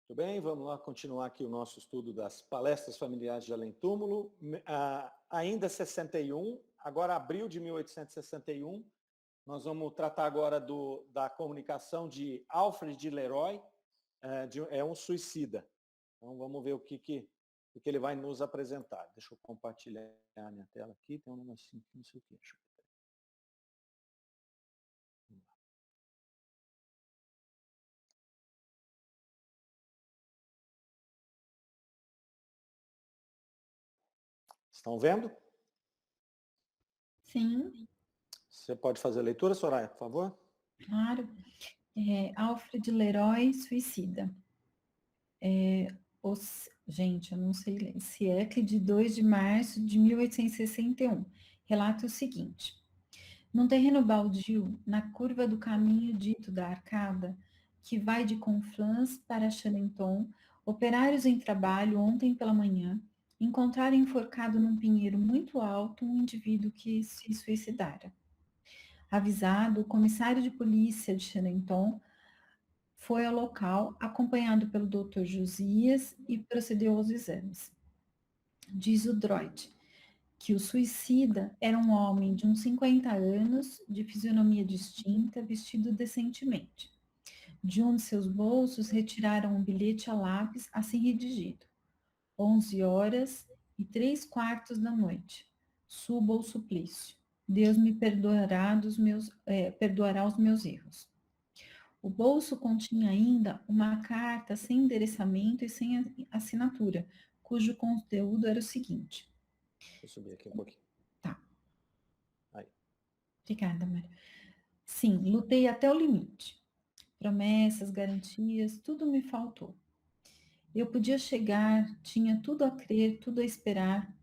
Tudo bem, vamos lá continuar aqui o nosso estudo das palestras familiares de Além Túmulo. Ainda 61, agora abril de 1861, nós vamos tratar agora da comunicação de Alfred de Leroy, é um suicida. Então vamos ver o que ele vai nos apresentar. Deixa eu compartilhar a minha tela aqui, tem um negocinho aqui, não sei o que. Estão vendo? Sim. Você pode fazer a leitura, Soraya, por favor? Claro. Alfred Leroy, suicida. Gente, eu não sei ler. Siecle de 2 de março de 1861. Relata o seguinte. Num terreno baldio, na curva do caminho dito da Arcada, que vai de Conflans para Charenton, operários em trabalho ontem pela manhã encontraram enforcado num pinheiro muito alto um indivíduo que se suicidara. Avisado, o comissário de polícia de Charenton foi ao local, acompanhado pelo Dr. Josias, e procedeu aos exames. Diz o Droid que o suicida era um homem de uns 50 anos, de fisionomia distinta, vestido decentemente. De um de seus bolsos retiraram um bilhete a lápis assim redigido: 11 horas e 3/4 da noite. Suba ao suplício. Deus me perdoará os meus erros. O bolso continha ainda uma carta sem endereçamento e sem assinatura, cujo conteúdo era o seguinte. Deixa eu subir aqui um pouquinho. Tá. Aí. Obrigada, Mário. Sim, lutei até o limite. Promessas, garantias, tudo me faltou. Eu podia chegar, tinha tudo a crer, tudo a esperar.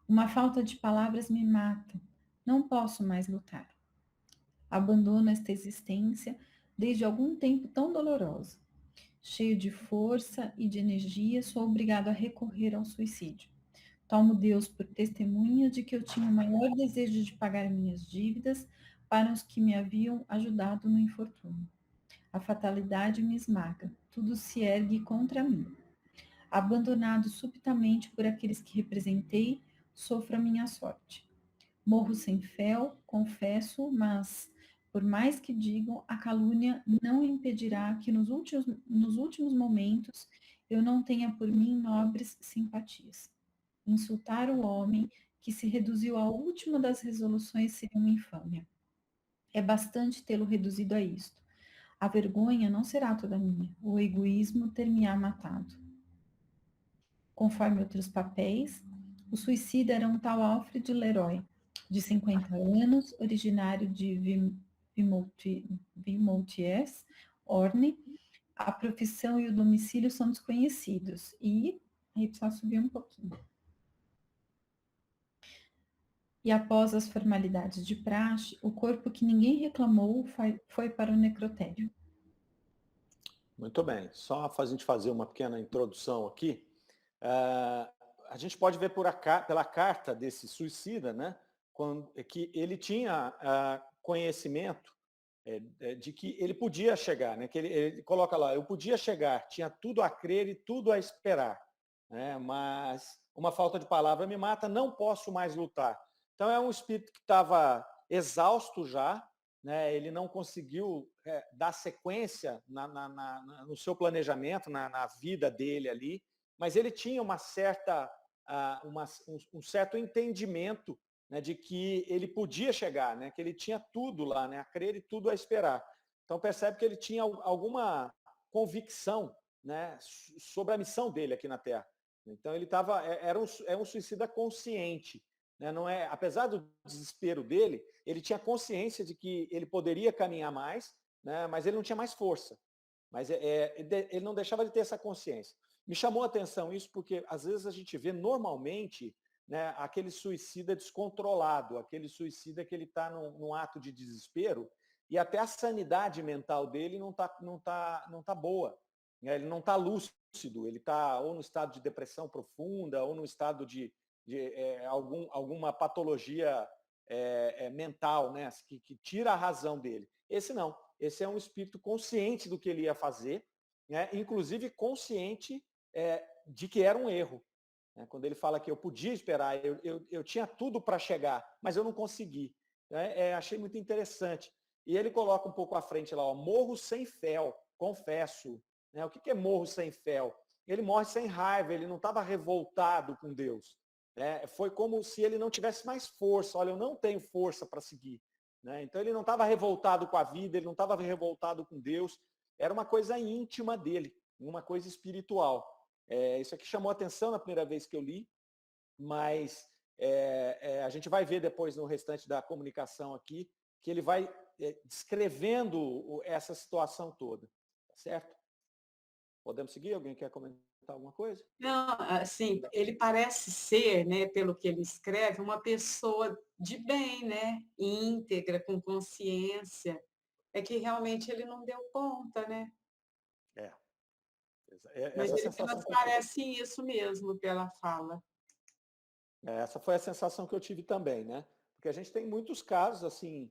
Uma falta de palavras me mata. Não posso mais lutar. Abandono esta existência desde algum tempo tão dolorosa. Cheio de força e de energia, sou obrigado a recorrer ao suicídio. Tomo Deus por testemunha de que eu tinha o maior desejo de pagar minhas dívidas para os que me haviam ajudado no infortúnio. A fatalidade me esmaga, tudo se ergue contra mim. Abandonado subitamente por aqueles que representei, sofro a minha sorte. Morro sem fel, confesso, mas, por mais que digam, a calúnia não impedirá que nos últimos momentos eu não tenha por mim nobres simpatias. Insultar o homem que se reduziu à última das resoluções seria uma infâmia. É bastante tê-lo reduzido a isto. A vergonha não será toda minha. O egoísmo ter-me-á matado. Conforme outros papéis, o suicida era um tal Alfred Leroy, de 50 anos, originário de Vimoutiers, Orne. A profissão e o domicílio são desconhecidos. E aí precisa subir um pouquinho. E após as formalidades de praxe, o corpo que ninguém reclamou foi para o necrotério. Muito bem, só para a gente fazer uma pequena introdução aqui. A gente pode ver pela carta desse suicida, né, que ele tinha conhecimento de que ele podia chegar, né, que ele coloca lá, eu podia chegar, tinha tudo a crer e tudo a esperar, né, mas uma falta de palavra me mata, não posso mais lutar. Então é um espírito que estava exausto já, né, ele não conseguiu dar sequência no seu planejamento, na vida dele ali, mas ele tinha uma certa, um certo entendimento, né, de que ele podia chegar, né, que ele tinha tudo lá, né, a crer e tudo a esperar. Então percebe que ele tinha alguma convicção, né, sobre a missão dele aqui na Terra. Então ele era um suicida consciente, né, não é, apesar do desespero dele, ele tinha consciência de que ele poderia caminhar mais, né, mas ele não tinha mais força. Mas ele não deixava de ter essa consciência. Me chamou a atenção isso porque, às vezes, a gente vê normalmente, né, aquele suicida descontrolado, aquele suicida que ele está num ato de desespero e até a sanidade mental dele não tá boa. Né? Ele não está lúcido, ele está ou no estado de depressão profunda ou no estado de alguma patologia mental, né, que tira a razão dele. Esse não. Esse é um espírito consciente do que ele ia fazer, né, inclusive consciente de que era um erro. Né? Quando ele fala que eu podia esperar, eu tinha tudo para chegar, mas eu não consegui. Né? Achei muito interessante. E ele coloca um pouco à frente lá, ó, morro sem fel, confesso. Né? O que é morro sem fel? Ele morre sem raiva, ele não estava revoltado com Deus. Né? Foi como se ele não tivesse mais força. Olha, eu não tenho força para seguir. Né? Então ele não estava revoltado com a vida, ele não estava revoltado com Deus. Era uma coisa íntima dele, uma coisa espiritual. Isso aqui chamou atenção na primeira vez que eu li, mas a gente vai ver depois no restante da comunicação aqui, que ele vai descrevendo essa situação toda. Certo? Podemos seguir? Alguém quer comentar alguma coisa? Não, assim, ele parece ser, né, pelo que ele escreve, uma pessoa de bem, né, íntegra, com consciência. É que realmente ele não deu conta, né? Essa Mas ele sensação transparece isso mesmo pela fala. essa foi a sensação que eu tive também, né? Porque a gente tem muitos casos assim,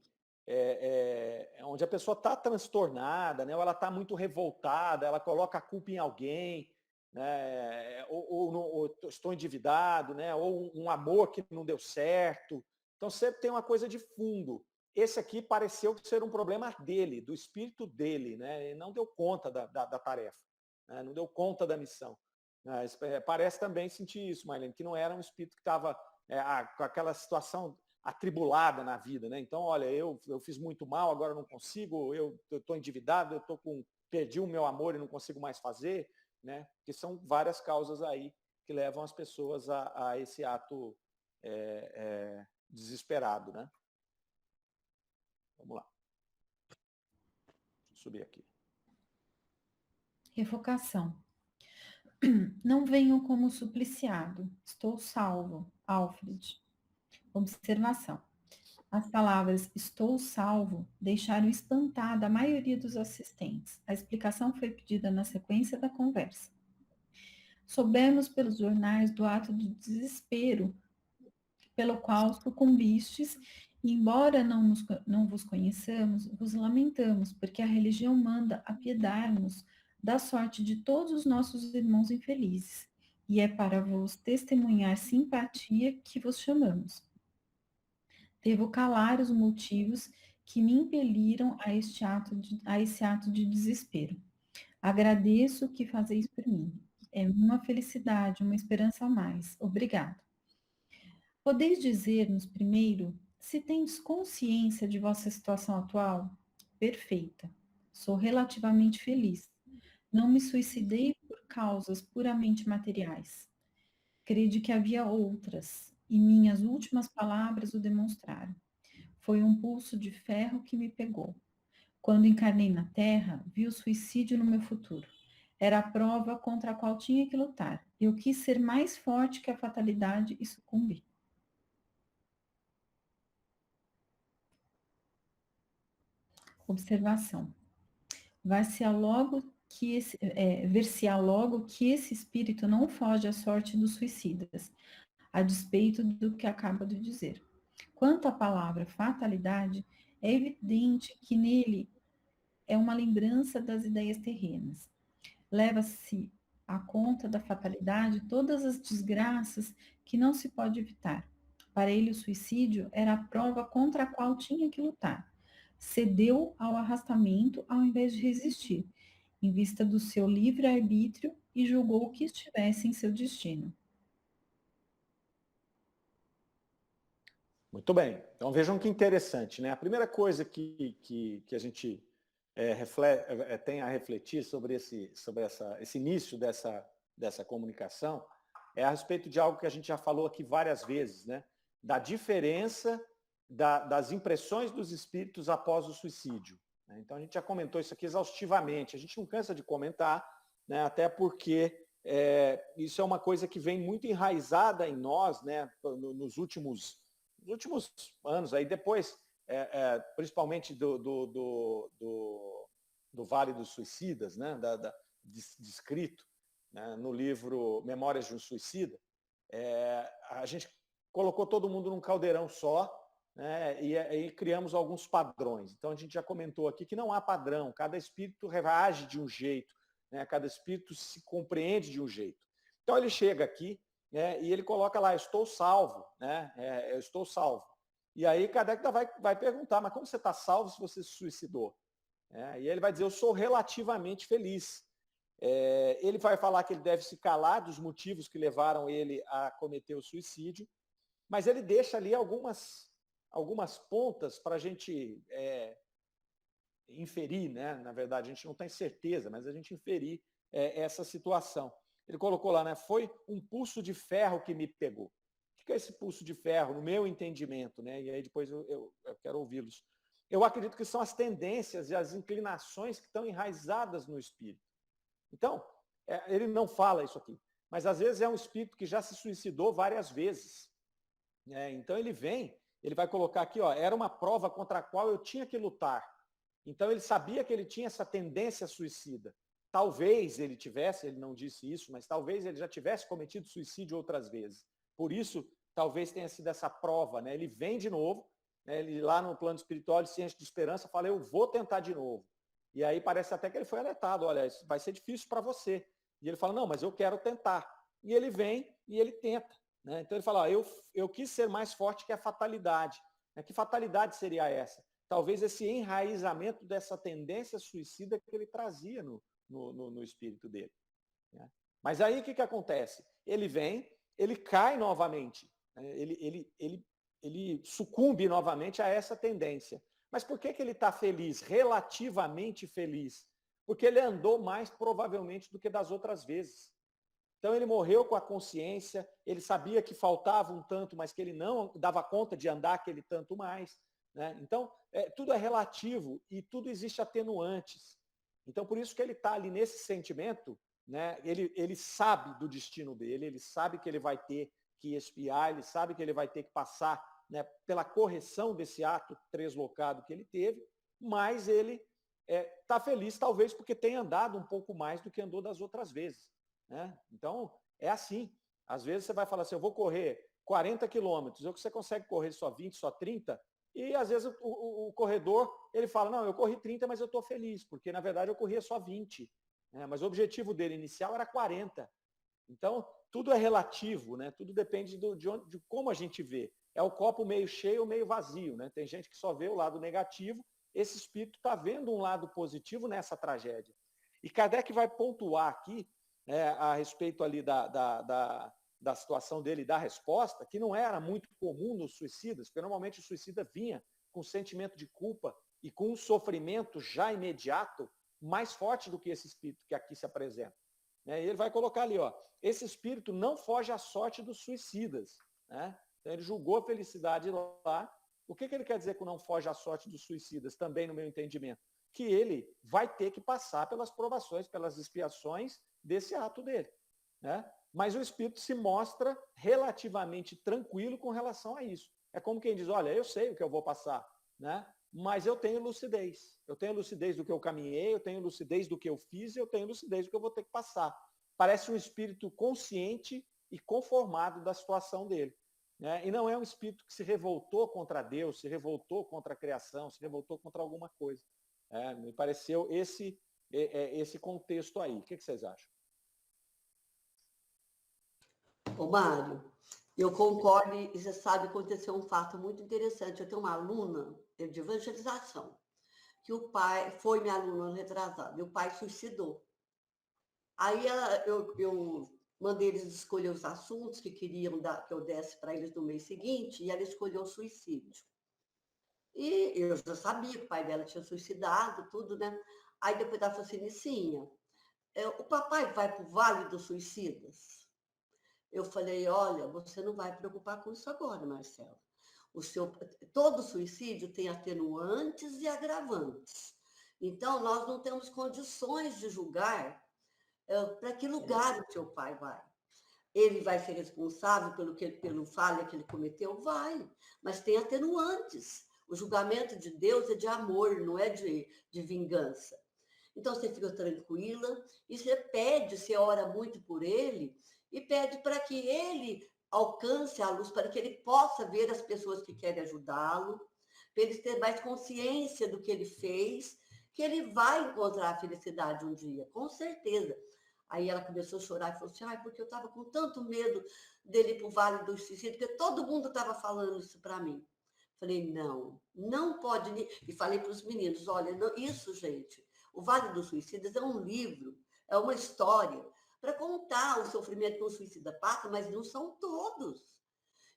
onde a pessoa está transtornada, né? Ou ela está muito revoltada, ela coloca a culpa em alguém, né? Ou estou endividado, né? Ou um amor que não deu certo. Então sempre tem uma coisa de fundo. Esse aqui pareceu ser um problema dele, do espírito dele, né? Ele não deu conta da tarefa, né? Não deu conta da missão. Parece também sentir isso, Marlene, que não era um espírito que estava com aquela situação atribulada na vida, né? Então, olha, eu fiz muito mal, agora não consigo, eu estou endividado, perdi o meu amor e não consigo mais fazer, né? Que são várias causas aí que levam as pessoas a esse ato desesperado, né? Vamos lá. Deixa eu subir aqui. Revocação. Não venho como supliciado, estou salvo, Alfred. Observação. As palavras estou salvo deixaram espantada a maioria dos assistentes. A explicação foi pedida na sequência da conversa. Soubemos pelos jornais do ato de desespero pelo qual sucumbistes, e embora não vos conheçamos, vos lamentamos, porque a religião manda apiedarmos da sorte de todos os nossos irmãos infelizes, e é para vos testemunhar simpatia que vos chamamos. Devo calar os motivos que me impeliram a esse ato de desespero. Agradeço o que fazeis por mim. É uma felicidade, uma esperança a mais. Obrigado. Podeis dizer-nos primeiro se tendes consciência de vossa situação atual? Perfeita. Sou relativamente feliz. Não me suicidei por causas puramente materiais. Crede que havia outras, e minhas últimas palavras o demonstraram. Foi um pulso de ferro que me pegou. Quando encarnei na Terra, vi o suicídio no meu futuro. Era a prova contra a qual tinha que lutar. Eu quis ser mais forte que a fatalidade e sucumbi. Observação. Ver-se-á logo que esse espírito não foge à sorte dos suicidas, a despeito do que acabo de dizer. Quanto à palavra fatalidade, é evidente que nele é uma lembrança das ideias terrenas. Leva-se à conta da fatalidade todas as desgraças que não se pode evitar. Para ele, o suicídio era a prova contra a qual tinha que lutar. Cedeu ao arrastamento ao invés de resistir, em vista do seu livre-arbítrio, e julgou que estivesse em seu destino. Muito bem. Então vejam que interessante, né? A primeira coisa que a gente tem a refletir sobre esse início dessa comunicação é a respeito de algo que a gente já falou aqui várias vezes, né? Da diferença das impressões dos espíritos após o suicídio. Né? Então a gente já comentou isso aqui exaustivamente. A gente não cansa de comentar, né? Até porque isso é uma coisa que vem muito enraizada em nós, né? Nos últimos anos, aí depois, principalmente do Vale dos Suicidas, né, descrito, né, no livro Memórias de um Suicida, a gente colocou todo mundo num caldeirão só, né, e criamos alguns padrões. Então a gente já comentou aqui que não há padrão, cada espírito reage de um jeito, né? Cada espírito se compreende de um jeito. Então ele chega aqui, né, e ele coloca lá, estou salvo, né? Eu estou salvo. E aí Kardec vai perguntar, mas como você está salvo se você se suicidou? E ele vai dizer, eu sou relativamente feliz. Ele vai falar que ele deve se calar dos motivos que levaram ele a cometer o suicídio, mas ele deixa ali algumas pontas para a gente inferir, né? Na verdade, a gente não tem certeza, mas a gente inferir essa situação. Ele colocou lá, né? Foi um pulso de ferro que me pegou. O que é esse pulso de ferro, no meu entendimento, né? E aí depois eu quero ouvi-los. Eu acredito que são as tendências e as inclinações que estão enraizadas no espírito. Então, ele não fala isso aqui, mas às vezes é um espírito que já se suicidou várias vezes. Então ele vai colocar aqui, ó, era uma prova contra a qual eu tinha que lutar. Então ele sabia que ele tinha essa tendência suicida. Talvez ele tivesse, ele não disse isso, mas talvez ele já tivesse cometido suicídio outras vezes. Por isso, talvez tenha sido essa prova, né? Ele vem de novo, né? Ele lá no plano espiritual, ele se enche de esperança, fala, eu vou tentar de novo. E aí parece até que ele foi alertado, olha, isso vai ser difícil para você. E ele fala, não, mas eu quero tentar. E ele vem e ele tenta. Né? Então ele fala, eu quis ser mais forte que a fatalidade. Que fatalidade seria essa? Talvez esse enraizamento dessa tendência suicida que ele trazia no espírito dele. Né? Mas aí o que acontece? Ele vem, ele cai novamente, né? ele sucumbe novamente a essa tendência. Mas por que ele está feliz, relativamente feliz? Porque ele andou mais provavelmente do que das outras vezes. Então ele morreu com a consciência, ele sabia que faltava um tanto, mas que ele não dava conta de andar aquele tanto mais. Né? Então, tudo é relativo e tudo existe atenuantes. Então, por isso que ele está ali nesse sentimento, né? Ele sabe do destino dele, ele sabe que ele vai ter que expiar, ele sabe que ele vai ter que passar, né, pela correção desse ato translocado que ele teve, mas ele está feliz talvez porque tem andado um pouco mais do que andou das outras vezes. Né? Então, é assim. Às vezes você vai falar assim, eu vou correr 40 quilômetros, você consegue correr só 20, só 30, e às vezes o corredor, ele fala, não, eu corri 30, mas eu estou feliz, porque na verdade eu corria só 20. Né? Mas o objetivo dele inicial era 40. Então, tudo é relativo, né? Tudo depende de como a gente vê. É o copo meio cheio ou meio vazio. Né? Tem gente que só vê o lado negativo, esse espírito está vendo um lado positivo nessa tragédia. E Kardec vai pontuar aqui, a respeito ali da situação dele, da resposta, que não era muito comum nos suicidas, porque normalmente o suicida vinha com sentimento de culpa e com um sofrimento já imediato mais forte do que esse espírito que aqui se apresenta. E ele vai colocar ali, ó, esse espírito não foge à sorte dos suicidas. Né? Então ele julgou a felicidade lá. O que ele quer dizer com não foge à sorte dos suicidas, também no meu entendimento? Que ele vai ter que passar pelas provações, pelas expiações desse ato dele. Né? Mas o espírito se mostra relativamente tranquilo com relação a isso. É como quem diz, olha, eu sei o que eu vou passar, né? Mas eu tenho lucidez. Eu tenho lucidez do que eu caminhei, eu tenho lucidez do que eu fiz, eu tenho lucidez do que eu vou ter que passar. Parece um espírito consciente e conformado da situação dele. Né? E não é um espírito que se revoltou contra Deus, se revoltou contra a criação, se revoltou contra alguma coisa. Me pareceu esse contexto aí. O que vocês acham? Ô, Mário, eu concordo e você sabe, aconteceu um fato muito interessante. Eu tenho uma aluna de evangelização, que o pai foi minha aluna retrasada, e o pai suicidou. Aí eu mandei eles escolher os assuntos que queriam que eu desse para eles no mês seguinte, e ela escolheu o suicídio. E eu já sabia que o pai dela tinha suicidado, tudo, né? Aí depois ela falou assim, Nicinha, o papai vai para o Vale dos Suicidas? Eu falei, olha, você não vai preocupar com isso agora, Marcelo. Todo suicídio tem atenuantes e agravantes. Então, nós não temos condições de julgar para que lugar o seu pai vai. Ele vai ser responsável pelo falha que ele cometeu? Vai, mas tem atenuantes. O julgamento de Deus é de amor, não é de vingança. Então, você fica tranquila e você pede, você ora muito por ele e pede para que ele alcance a luz, para que ele possa ver as pessoas que querem ajudá-lo, para ele ter mais consciência do que ele fez que ele vai encontrar a felicidade um dia, com certeza. Aí ela começou a chorar e falou assim, ai, porque eu estava com tanto medo dele ir para o Vale do Suicídio, porque todo mundo estava falando isso para mim. Falei, não pode... E falei para os meninos, olha, não, isso, gente, o Vale dos Suicidas é um livro, é uma história para contar o sofrimento que um suicida passa, mas não são todos.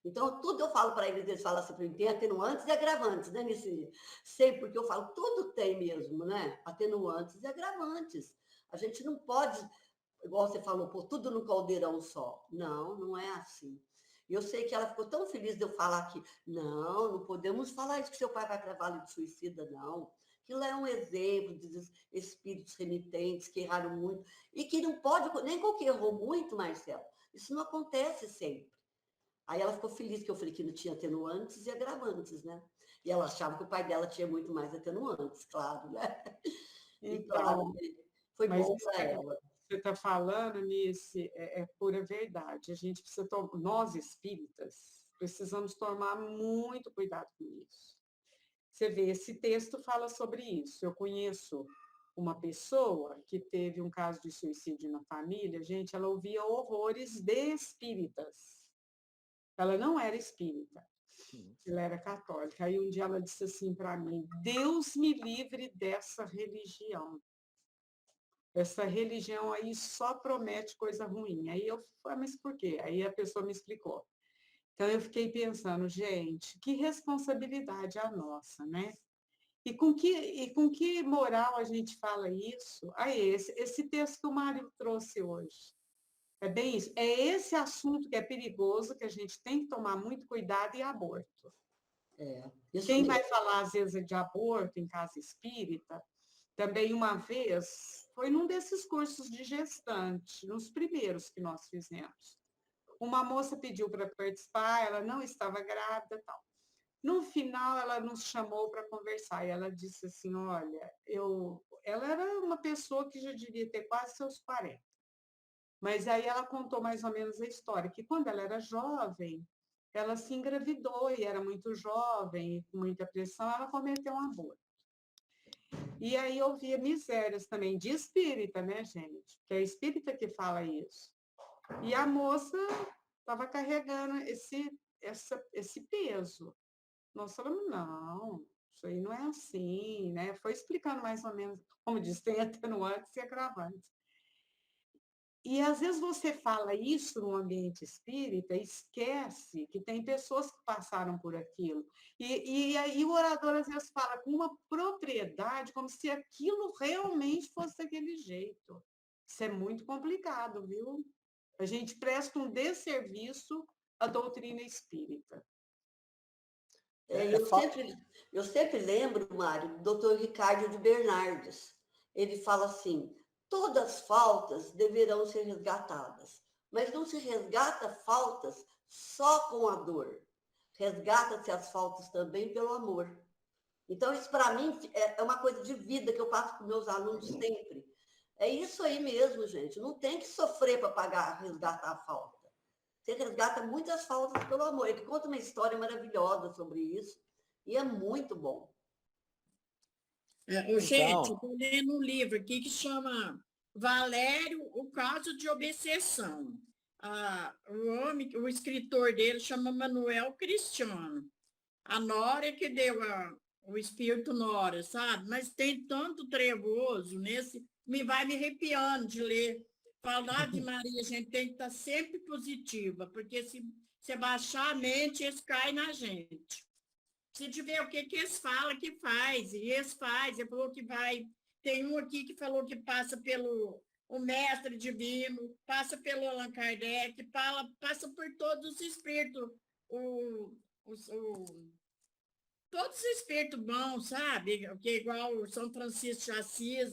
Então, tudo eu falo para eles falam assim para mim, tem atenuantes e agravantes, né, Nici? Sei, porque eu falo, tudo tem mesmo, né? Atenuantes e agravantes. A gente não pode, igual você falou, pôr tudo no caldeirão só. Não é assim. E eu sei que ela ficou tão feliz de eu falar que, não podemos falar isso que seu pai vai para Vale do Suicida, não. Aquilo é um exemplo de espíritos remitentes que erraram muito. E que não pode, nem qualquer errou muito, Marcelo. Isso não acontece sempre. Aí ela ficou feliz que eu falei que não tinha atenuantes e agravantes, né? E ela achava que o pai dela tinha muito mais atenuantes, claro, né? E claro, Então, foi mas bom isso para que ela. você está falando, Nice, é pura verdade. A gente precisa, nós espíritas, precisamos tomar muito cuidado com isso. Você vê, esse texto fala sobre isso. Eu conheço uma pessoa que teve um caso de suicídio na família, gente, ela ouvia horrores de espíritas. Ela não era espírita, ela era católica. Aí um dia ela disse assim para mim, Deus me livre dessa religião. Essa religião aí só promete coisa ruim. Aí eu falei, mas por quê? Aí a pessoa me explicou. Então eu fiquei pensando, gente, que responsabilidade a nossa, né? E com que moral a gente fala isso? Aí, esse texto que o Mário trouxe hoje. É bem isso. É esse assunto que é perigoso, que a gente tem que tomar muito cuidado, e aborto. Isso Quem mesmo. vai falar, às vezes, de aborto em casa espírita, também uma vez, foi num desses cursos de gestante, nos primeiros que nós fizemos. Uma moça pediu para participar, ela não estava grávida, tal. No final, ela nos chamou para conversar e ela disse assim, olha, ela era uma pessoa que já devia ter quase seus 40. Mas aí ela contou mais ou menos a história, que quando ela era jovem, ela se engravidou e era muito jovem, com muita pressão, ela cometeu um aborto. E aí eu via misérias também de espírita, né, gente? Que é espírita que fala isso. E a moça estava carregando esse peso. Nós falamos, não, isso aí não é assim, né? Foi explicando mais ou menos, como diz, tem atenuantes e agravantes. E às vezes você fala isso no ambiente espírita, esquece que tem pessoas que passaram por aquilo. E aí o orador às vezes fala com uma propriedade, como se aquilo realmente fosse daquele jeito. Isso é muito complicado, viu? A gente presta um desserviço à doutrina espírita. Eu sempre lembro, Mário, do doutor Ricardo de Bernardes. Ele fala assim, todas as faltas deverão ser resgatadas, mas não se resgata faltas só com a dor. Resgata-se as faltas também pelo amor. Então, isso para mim é uma coisa de vida que eu passo para os meus alunos sempre. É isso aí mesmo, gente. Não tem que sofrer para resgatar a falta. Você resgata muitas faltas pelo amor. Ele conta uma história maravilhosa sobre isso e é muito bom. Gente, estou lendo um livro aqui que chama Valério, o caso de obsessão. O escritor dele chama Manuel Cristiano. A Nora que deu o espírito Nora, sabe? Mas tem tanto trevoso nesse, vai me arrepiando de ler. Falar de Maria, a gente tem que estar sempre positiva, porque se você baixar a mente, eles caem na gente. Se tiver o que eles falam, que faz, e eles fazem, ele falou que vai. Tem um aqui que falou que passa pelo o mestre divino, passa pelo Allan Kardec, passa por todos os espíritos, todos os espíritos bons, sabe? Que é igual São Francisco de Assis,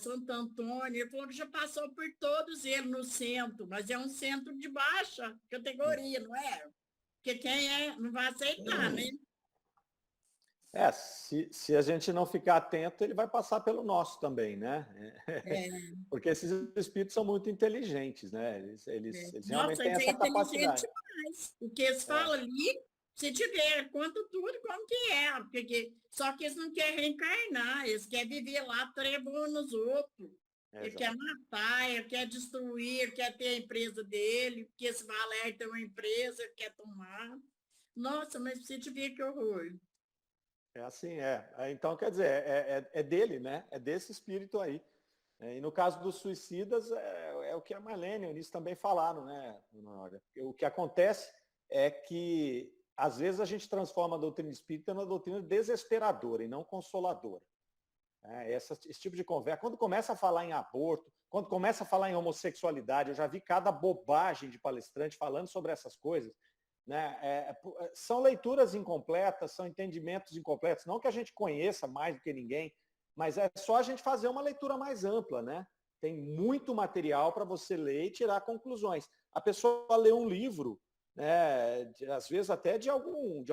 Santo Antônio, ele falou que já passou por todos eles no centro, mas é um centro de baixa categoria, não é? Porque quem não vai aceitar, né? Se a gente não ficar atento, ele vai passar pelo nosso também, né? Porque esses espíritos são muito inteligentes, né? Eles realmente têm essa capacidade. Demais. O que eles falam ali Se tiver, conta tudo como que é, porque só que eles não querem reencarnar, eles querem viver lá trebando nos outros. Ele quer Exato. matar, ele quer destruir, ele quer ter a empresa dele, porque esse Valério tem uma empresa, ele quer tomar. Nossa, mas você te ver que horror. É assim, Então, quer dizer, é dele, né? É desse espírito aí. E no caso dos suicidas, é o que a Marlene e o Eunice também falaram, né, Honória? O que acontece é que, às vezes, a gente transforma a doutrina espírita numa doutrina desesperadora e não consoladora. Esse tipo de conversa, quando começa a falar em aborto, quando começa a falar em homossexualidade, eu já vi cada bobagem de palestrante falando sobre essas coisas, né? São leituras incompletas, são entendimentos incompletos, não que a gente conheça mais do que ninguém, mas é só a gente fazer uma leitura mais ampla, né? Tem muito material para você ler e tirar conclusões. A pessoa lê um livro, né, às vezes até de algum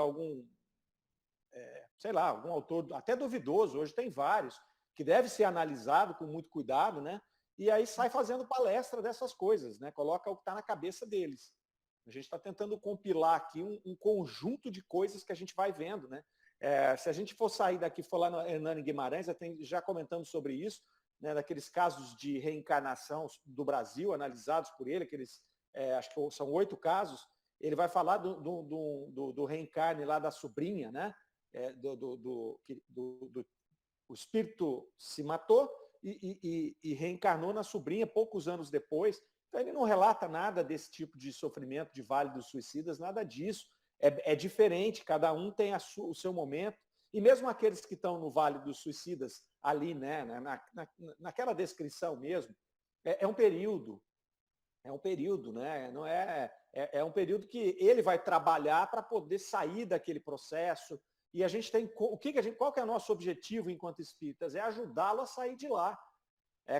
sei lá, algum autor até duvidoso, hoje tem vários, que deve ser analisado com muito cuidado, né? E aí sai fazendo palestra dessas coisas, né? Coloca o que está na cabeça deles. A gente está tentando compilar aqui um conjunto de coisas que a gente vai vendo, né? Se a gente for sair daqui, for lá no Hernani Guimarães, já comentamos sobre isso, né, daqueles casos de reencarnação do Brasil, analisados por ele, acho que são 8 casos, ele vai falar do reencarne lá da sobrinha, né? O espírito se matou e reencarnou na sobrinha poucos anos depois. Então ele não relata nada desse tipo de sofrimento de Vale dos Suicidas, nada disso. É diferente, cada um tem o seu momento. E mesmo aqueles que estão no Vale dos Suicidas, ali, né, naquela descrição mesmo, é um período. É um período, né? Não é um período que ele vai trabalhar para poder sair daquele processo. E a gente tem. Qual que é o nosso objetivo enquanto espíritas? É ajudá-lo a sair de lá.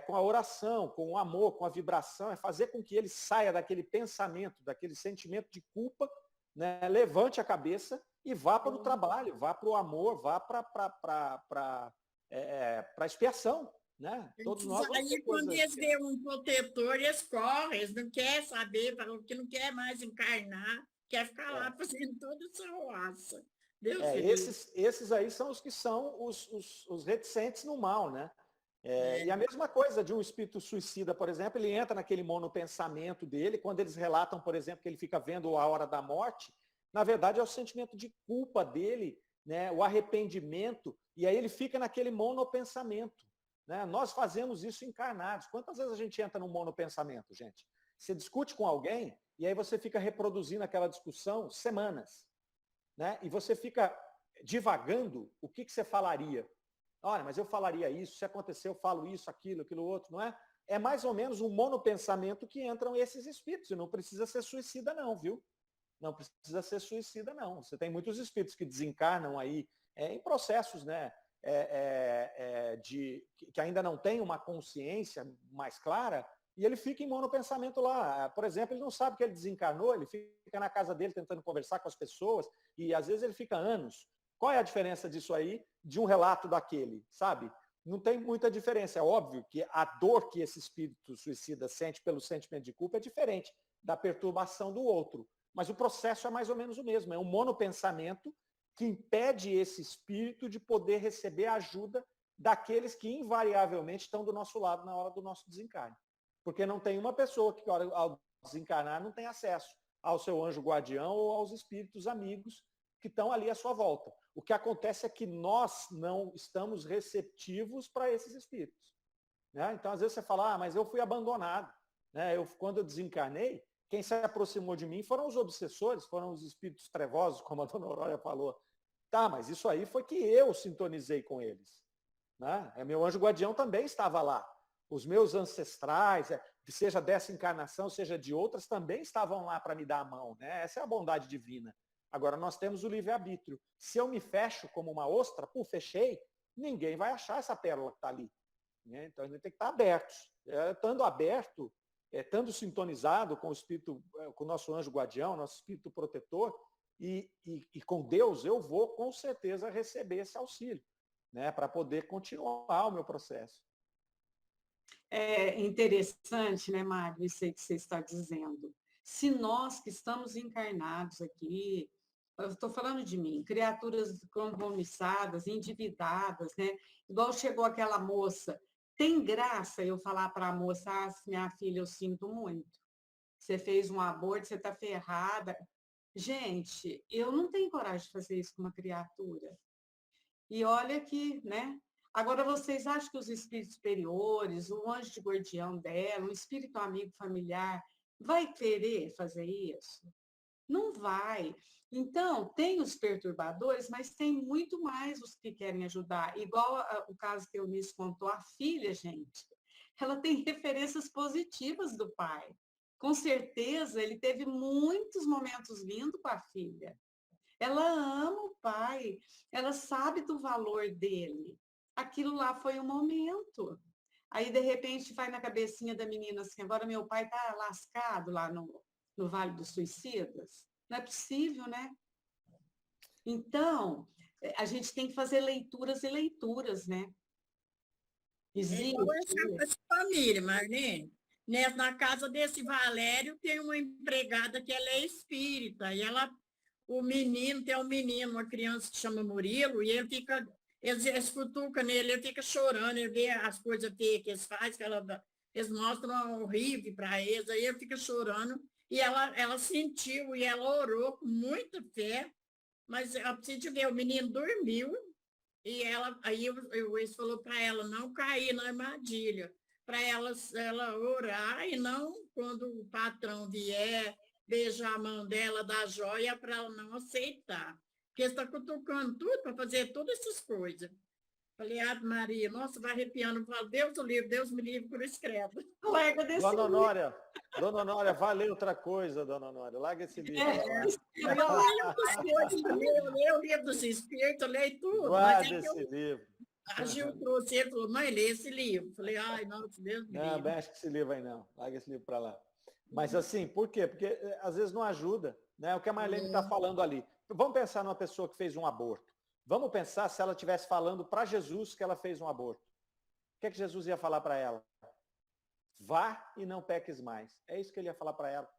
Com a oração, com o amor, com a vibração, é fazer com que ele saia daquele pensamento, daquele sentimento de culpa, né? Levante a cabeça e vá para o trabalho, vá para o amor, vá para a expiação. Né? Todos nós vamos ter Aí, quando coisas. eles veem um protetor, eles correm, eles não querem saber, falam que não quer mais encarnar, quer ficar lá fazendo toda essa roça. Esses aí são os que são os reticentes no mal, né? E a mesma coisa de um espírito suicida, por exemplo, ele entra naquele monopensamento dele, quando eles relatam, por exemplo, que ele fica vendo a hora da morte, na verdade é o sentimento de culpa dele, né? O arrependimento, e aí ele fica naquele monopensamento. Né? Nós fazemos isso encarnados. Quantas vezes a gente entra num monopensamento, gente? Você discute com alguém e aí você fica reproduzindo aquela discussão semanas. Né? E você fica divagando o que você falaria. Olha, mas eu falaria isso, se acontecer eu falo isso, aquilo outro, não é? É mais ou menos um monopensamento que entram esses espíritos, e não precisa ser suicida não, viu? Não precisa ser suicida não. Você tem muitos espíritos que desencarnam aí em processos, né? Que ainda não tem uma consciência mais clara, e ele fica em monopensamento lá. Por exemplo, ele não sabe que ele desencarnou, ele fica na casa dele tentando conversar com as pessoas, e às vezes ele fica anos. Qual é a diferença disso aí de um relato daquele, sabe? Não tem muita diferença. É óbvio que a dor que esse espírito suicida sente pelo sentimento de culpa é diferente da perturbação do outro. Mas o processo é mais ou menos o mesmo. É um monopensamento que impede esse espírito de poder receber a ajuda daqueles que invariavelmente estão do nosso lado na hora do nosso desencarne. Porque não tem uma pessoa que, ao desencarnar, não tem acesso ao seu anjo guardião ou aos espíritos amigos que estão ali à sua volta. O que acontece é que nós não estamos receptivos para esses espíritos. Né? Então, às vezes você fala, mas eu fui abandonado. Né? Quando eu desencarnei, quem se aproximou de mim foram os obsessores, foram os espíritos trevosos, como a dona Aurora falou. Tá, mas isso aí foi que eu sintonizei com eles. Né? Meu anjo guardião também estava lá. Os meus ancestrais, seja dessa encarnação, seja de outras, também estavam lá para me dar a mão. Né? Essa é a bondade divina. Agora, nós temos o livre-arbítrio. Se eu me fecho como uma ostra, fechei, ninguém vai achar essa pérola que está ali. Né? Então, a gente tem que estar abertos. Estando aberto, estando sintonizado com o espírito, com o nosso anjo guardião, nosso espírito protetor, e com Deus, eu vou com certeza receber esse auxílio, né? Para poder continuar o meu processo. É interessante, né, Mário, isso aí que você está dizendo. Se nós que estamos encarnados aqui, eu estou falando de mim, criaturas compromissadas, endividadas, né? Igual chegou aquela moça. Tem graça eu falar para a moça, ah, minha filha, eu sinto muito. Você fez um aborto, você está ferrada. Gente, eu não tenho coragem de fazer isso com uma criatura. E olha que, né? Agora, vocês acham que os espíritos superiores, o anjo de guardião dela, um espírito amigo familiar, vai querer fazer isso? Não vai. Então, tem os perturbadores, mas tem muito mais os que querem ajudar. Igual o caso que a Eunice contou, a filha, gente, ela tem referências positivas do pai. Com certeza, ele teve muitos momentos lindos com a filha. Ela ama o pai, ela sabe do valor dele. Aquilo lá foi um momento. Aí, de repente, vai na cabecinha da menina assim, agora meu pai está lascado lá no Vale dos Suicidas. Não é possível, né? Então, a gente tem que fazer leituras e leituras, né? É Existe. igual essa família, Marlene. Na casa desse Valério tem uma empregada que ela é espírita, e ela, o menino, tem um menino, uma criança que chama Murilo, e ele fica, eles cutucam nele, ele fica chorando, ele vê as coisas feias que eles fazem, eles mostram horrível para eles, aí ele fica chorando, e ela sentiu, e ela orou com muita fé, mas eu preciso ver, o menino dormiu, e aí o ex falou para ela não cair na armadilha, para ela orar e não, quando o patrão vier, beijar a mão dela, dar joia, para ela não aceitar. Porque está cutucando tudo para fazer todas essas coisas. Falei, Ave Maria, nossa, vai arrepiando. Falo, Deus o livre, Deus me livre por escrevo. Larga desse Dona Honória, valeu outra coisa, Dona Honória. Larga esse livro. Eu leio outras coisas, eu leio o livro dos espíritos, eu leio tudo. Guarda esse livro. A Gil trouxe, ele falou, mãe, lê esse livro. Falei, ai, nossa, Deus me livre. Não, mexe com esse livro aí não. Larga esse livro para lá. Mas assim, por quê? Porque às vezes não ajuda, né? O que a Marlene está falando ali. Vamos pensar numa pessoa que fez um aborto. Vamos pensar se ela estivesse falando para Jesus que ela fez um aborto. O que é que Jesus ia falar para ela? Vá e não peques mais. É isso que ele ia falar para ela.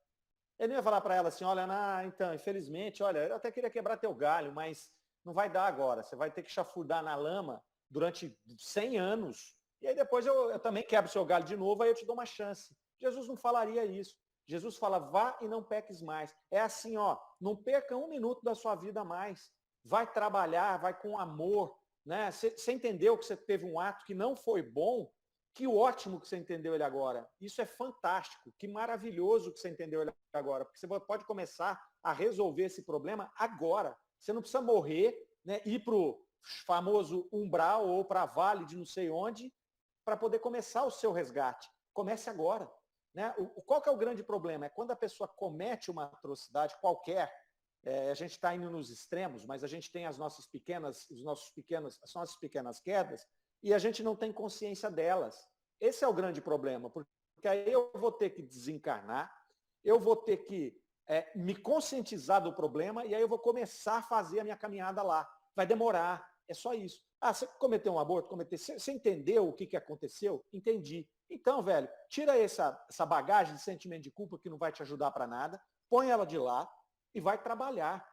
Ele não ia falar para ela assim, olha, então, infelizmente, olha, eu até queria quebrar teu galho, mas não vai dar agora. Você vai ter que chafurdar na lama durante 100 anos. E aí depois eu também quebro seu galho de novo, aí eu te dou uma chance. Jesus não falaria isso. Jesus fala, vá e não peques mais. É assim, ó, não perca 1 minuto da sua vida a mais. Vai trabalhar, vai com amor, né? Você entendeu que você teve um ato que não foi bom, que ótimo que você entendeu ele agora. Isso é fantástico, que maravilhoso que você entendeu ele agora, porque você pode começar a resolver esse problema agora. Você não precisa morrer, né? Ir para o famoso umbral ou para a vale de não sei onde, para poder começar o seu resgate. Comece agora. Né? Qual que é o grande problema? É quando a pessoa comete uma atrocidade qualquer. A gente está indo nos extremos, mas a gente tem as nossas pequenas quedas e a gente não tem consciência delas. Esse é o grande problema, porque aí eu vou ter que desencarnar, eu vou ter que me conscientizar do problema e aí eu vou começar a fazer a minha caminhada lá. Vai demorar, é só isso. Ah, você cometeu um aborto? Você entendeu o que aconteceu? Entendi. Então, velho, tira essa bagagem de sentimento de culpa que não vai te ajudar para nada, põe ela de lá, e vai trabalhar,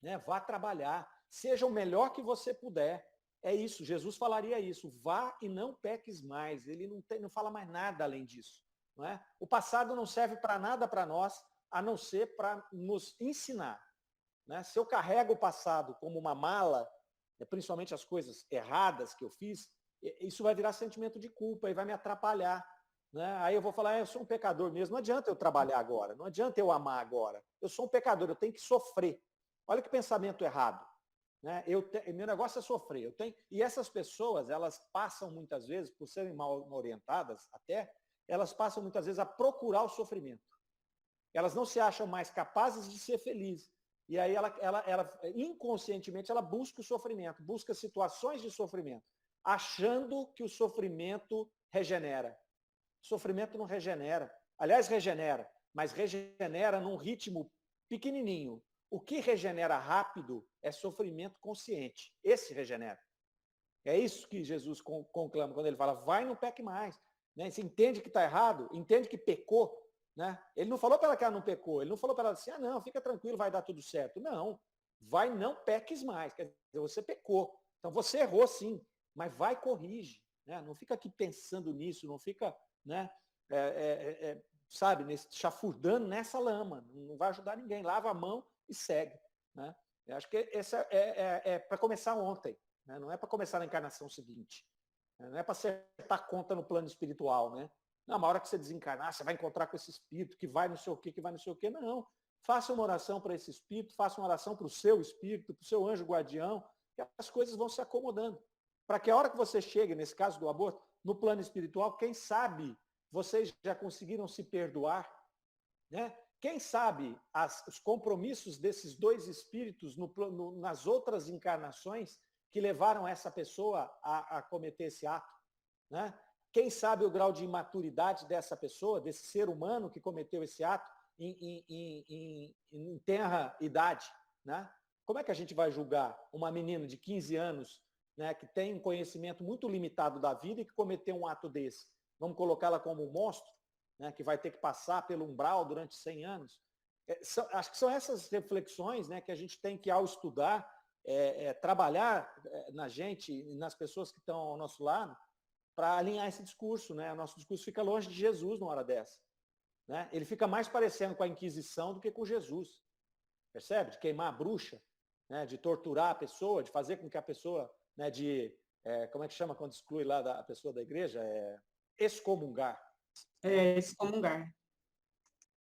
né? Vá trabalhar, seja o melhor que você puder. É isso, Jesus falaria isso, vá e não peques mais. Ele não fala mais nada além disso. Não é? O passado não serve para nada para nós, a não ser para nos ensinar. Né? Se eu carrego o passado como uma mala, principalmente as coisas erradas que eu fiz, isso vai virar sentimento de culpa e vai me atrapalhar. Né? Aí eu vou falar, eu sou um pecador mesmo, não adianta eu trabalhar agora, não adianta eu amar agora. Eu sou um pecador, eu tenho que sofrer. Olha que pensamento errado. Né? Meu negócio é sofrer. E essas pessoas, elas passam muitas vezes, por serem mal orientadas até, elas passam muitas vezes a procurar o sofrimento. Elas não se acham mais capazes de ser felizes. E aí ela inconscientemente, ela busca o sofrimento, busca situações de sofrimento, achando que o sofrimento regenera. Sofrimento não regenera. Aliás, regenera, mas regenera num ritmo pequenininho. O que regenera rápido é sofrimento consciente. Esse regenera. É isso que Jesus conclama quando ele fala, vai e não peque mais. Né? Você entende que está errado, entende que pecou. Né? Ele não falou para ela que ela não pecou, ele não falou para ela assim, não, fica tranquilo, vai dar tudo certo. Não. vai, não peques mais. Quer dizer, você pecou. Então você errou sim, mas vai, corrige. Né? Não fica aqui pensando nisso, não fica, né, sabe, chafurdando nessa lama. Não vai ajudar ninguém. Lava a mão e segue. Né? Eu acho que esse é para começar ontem. Né? Não é para começar na encarnação seguinte. Não é para acertar conta no plano espiritual. Né? Não, uma hora que você desencarnar, você vai encontrar com esse espírito que vai não sei o quê, que vai não sei o quê. Não. Faça uma oração para esse espírito, faça uma oração para o seu espírito, para o seu anjo guardião, e as coisas vão se acomodando. Para que a hora que você chegue, nesse caso do aborto, no plano espiritual, quem sabe vocês já conseguiram se perdoar, né? Quem sabe os compromissos desses dois espíritos nas outras encarnações que levaram essa pessoa a cometer esse ato, né? Quem sabe o grau de imaturidade dessa pessoa, desse ser humano que cometeu esse ato, em tenra idade, né? Como é que a gente vai julgar uma menina de 15 anos, né, que tem um conhecimento muito limitado da vida e que cometeu um ato desse? Vamos colocá-la como um monstro, né, que vai ter que passar pelo umbral durante 100 anos? Acho que são essas reflexões, né, que a gente tem que, ao estudar, trabalhar na gente e nas pessoas que estão ao nosso lado, para alinhar esse discurso. Né? O nosso discurso fica longe de Jesus numa hora dessa. Né? Ele fica mais parecendo com a Inquisição do que com Jesus. Percebe? De queimar a bruxa, né? De torturar a pessoa, de fazer com que a pessoa, né? Como é que chama quando exclui lá a pessoa da igreja? Excomungar. Excomungar.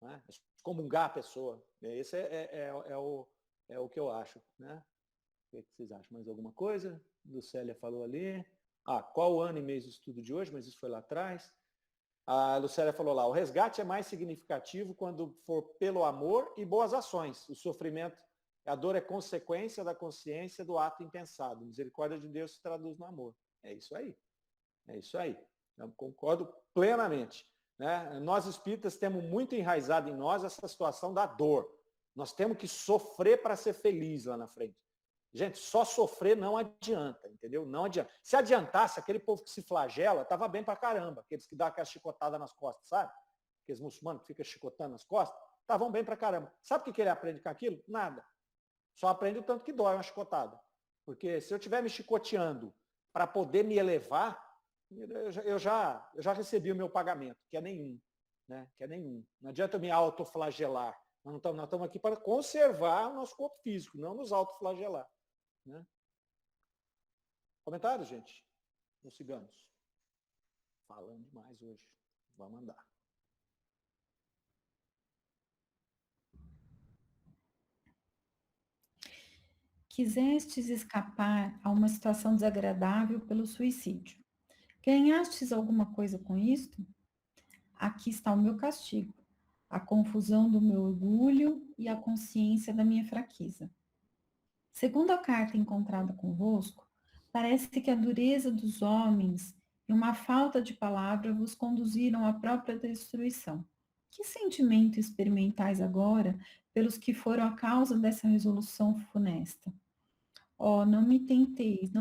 Né? Excomungar a pessoa. Esse é o que eu acho. Né? O que vocês acham? Mais alguma coisa? Lucélia falou ali. Qual o ano e mês do estudo de hoje? Mas isso foi lá atrás. A Lucélia falou lá, o resgate é mais significativo quando for pelo amor e boas ações. O sofrimento, a dor é consequência da consciência do ato impensado. Misericórdia de Deus se traduz no amor. É isso aí. É isso aí. Eu concordo plenamente. Né? Nós espíritas temos muito enraizado em nós essa situação da dor. Nós temos que sofrer para ser feliz lá na frente. Gente, só sofrer não adianta, entendeu? Não adianta. Se adiantasse, aquele povo que se flagela, estava bem pra caramba. Aqueles que dão aquela chicotada nas costas, sabe? Aqueles muçulmanos que ficam chicotando nas costas, estavam bem pra caramba. Sabe o que ele aprende com aquilo? Nada. Só aprende o tanto que dói uma chicotada. Porque se eu estiver me chicoteando para poder me elevar, eu já recebi o meu pagamento, que é nenhum. Né? Que é nenhum. Não adianta eu me autoflagelar. Nós estamos aqui para conservar o nosso corpo físico, não nos autoflagelar. Né? Comentários, gente? Não sigamos. Falando demais hoje. Vamos andar. Quisestes escapar a uma situação desagradável pelo suicídio. Ganhastes alguma coisa com isto? Aqui está o meu castigo, a confusão do meu orgulho e a consciência da minha fraqueza. Segundo a carta encontrada convosco, parece que a dureza dos homens e uma falta de palavra vos conduziram à própria destruição. Que sentimento experimentais agora pelos que foram a causa dessa resolução funesta? Oh, não me tenteis,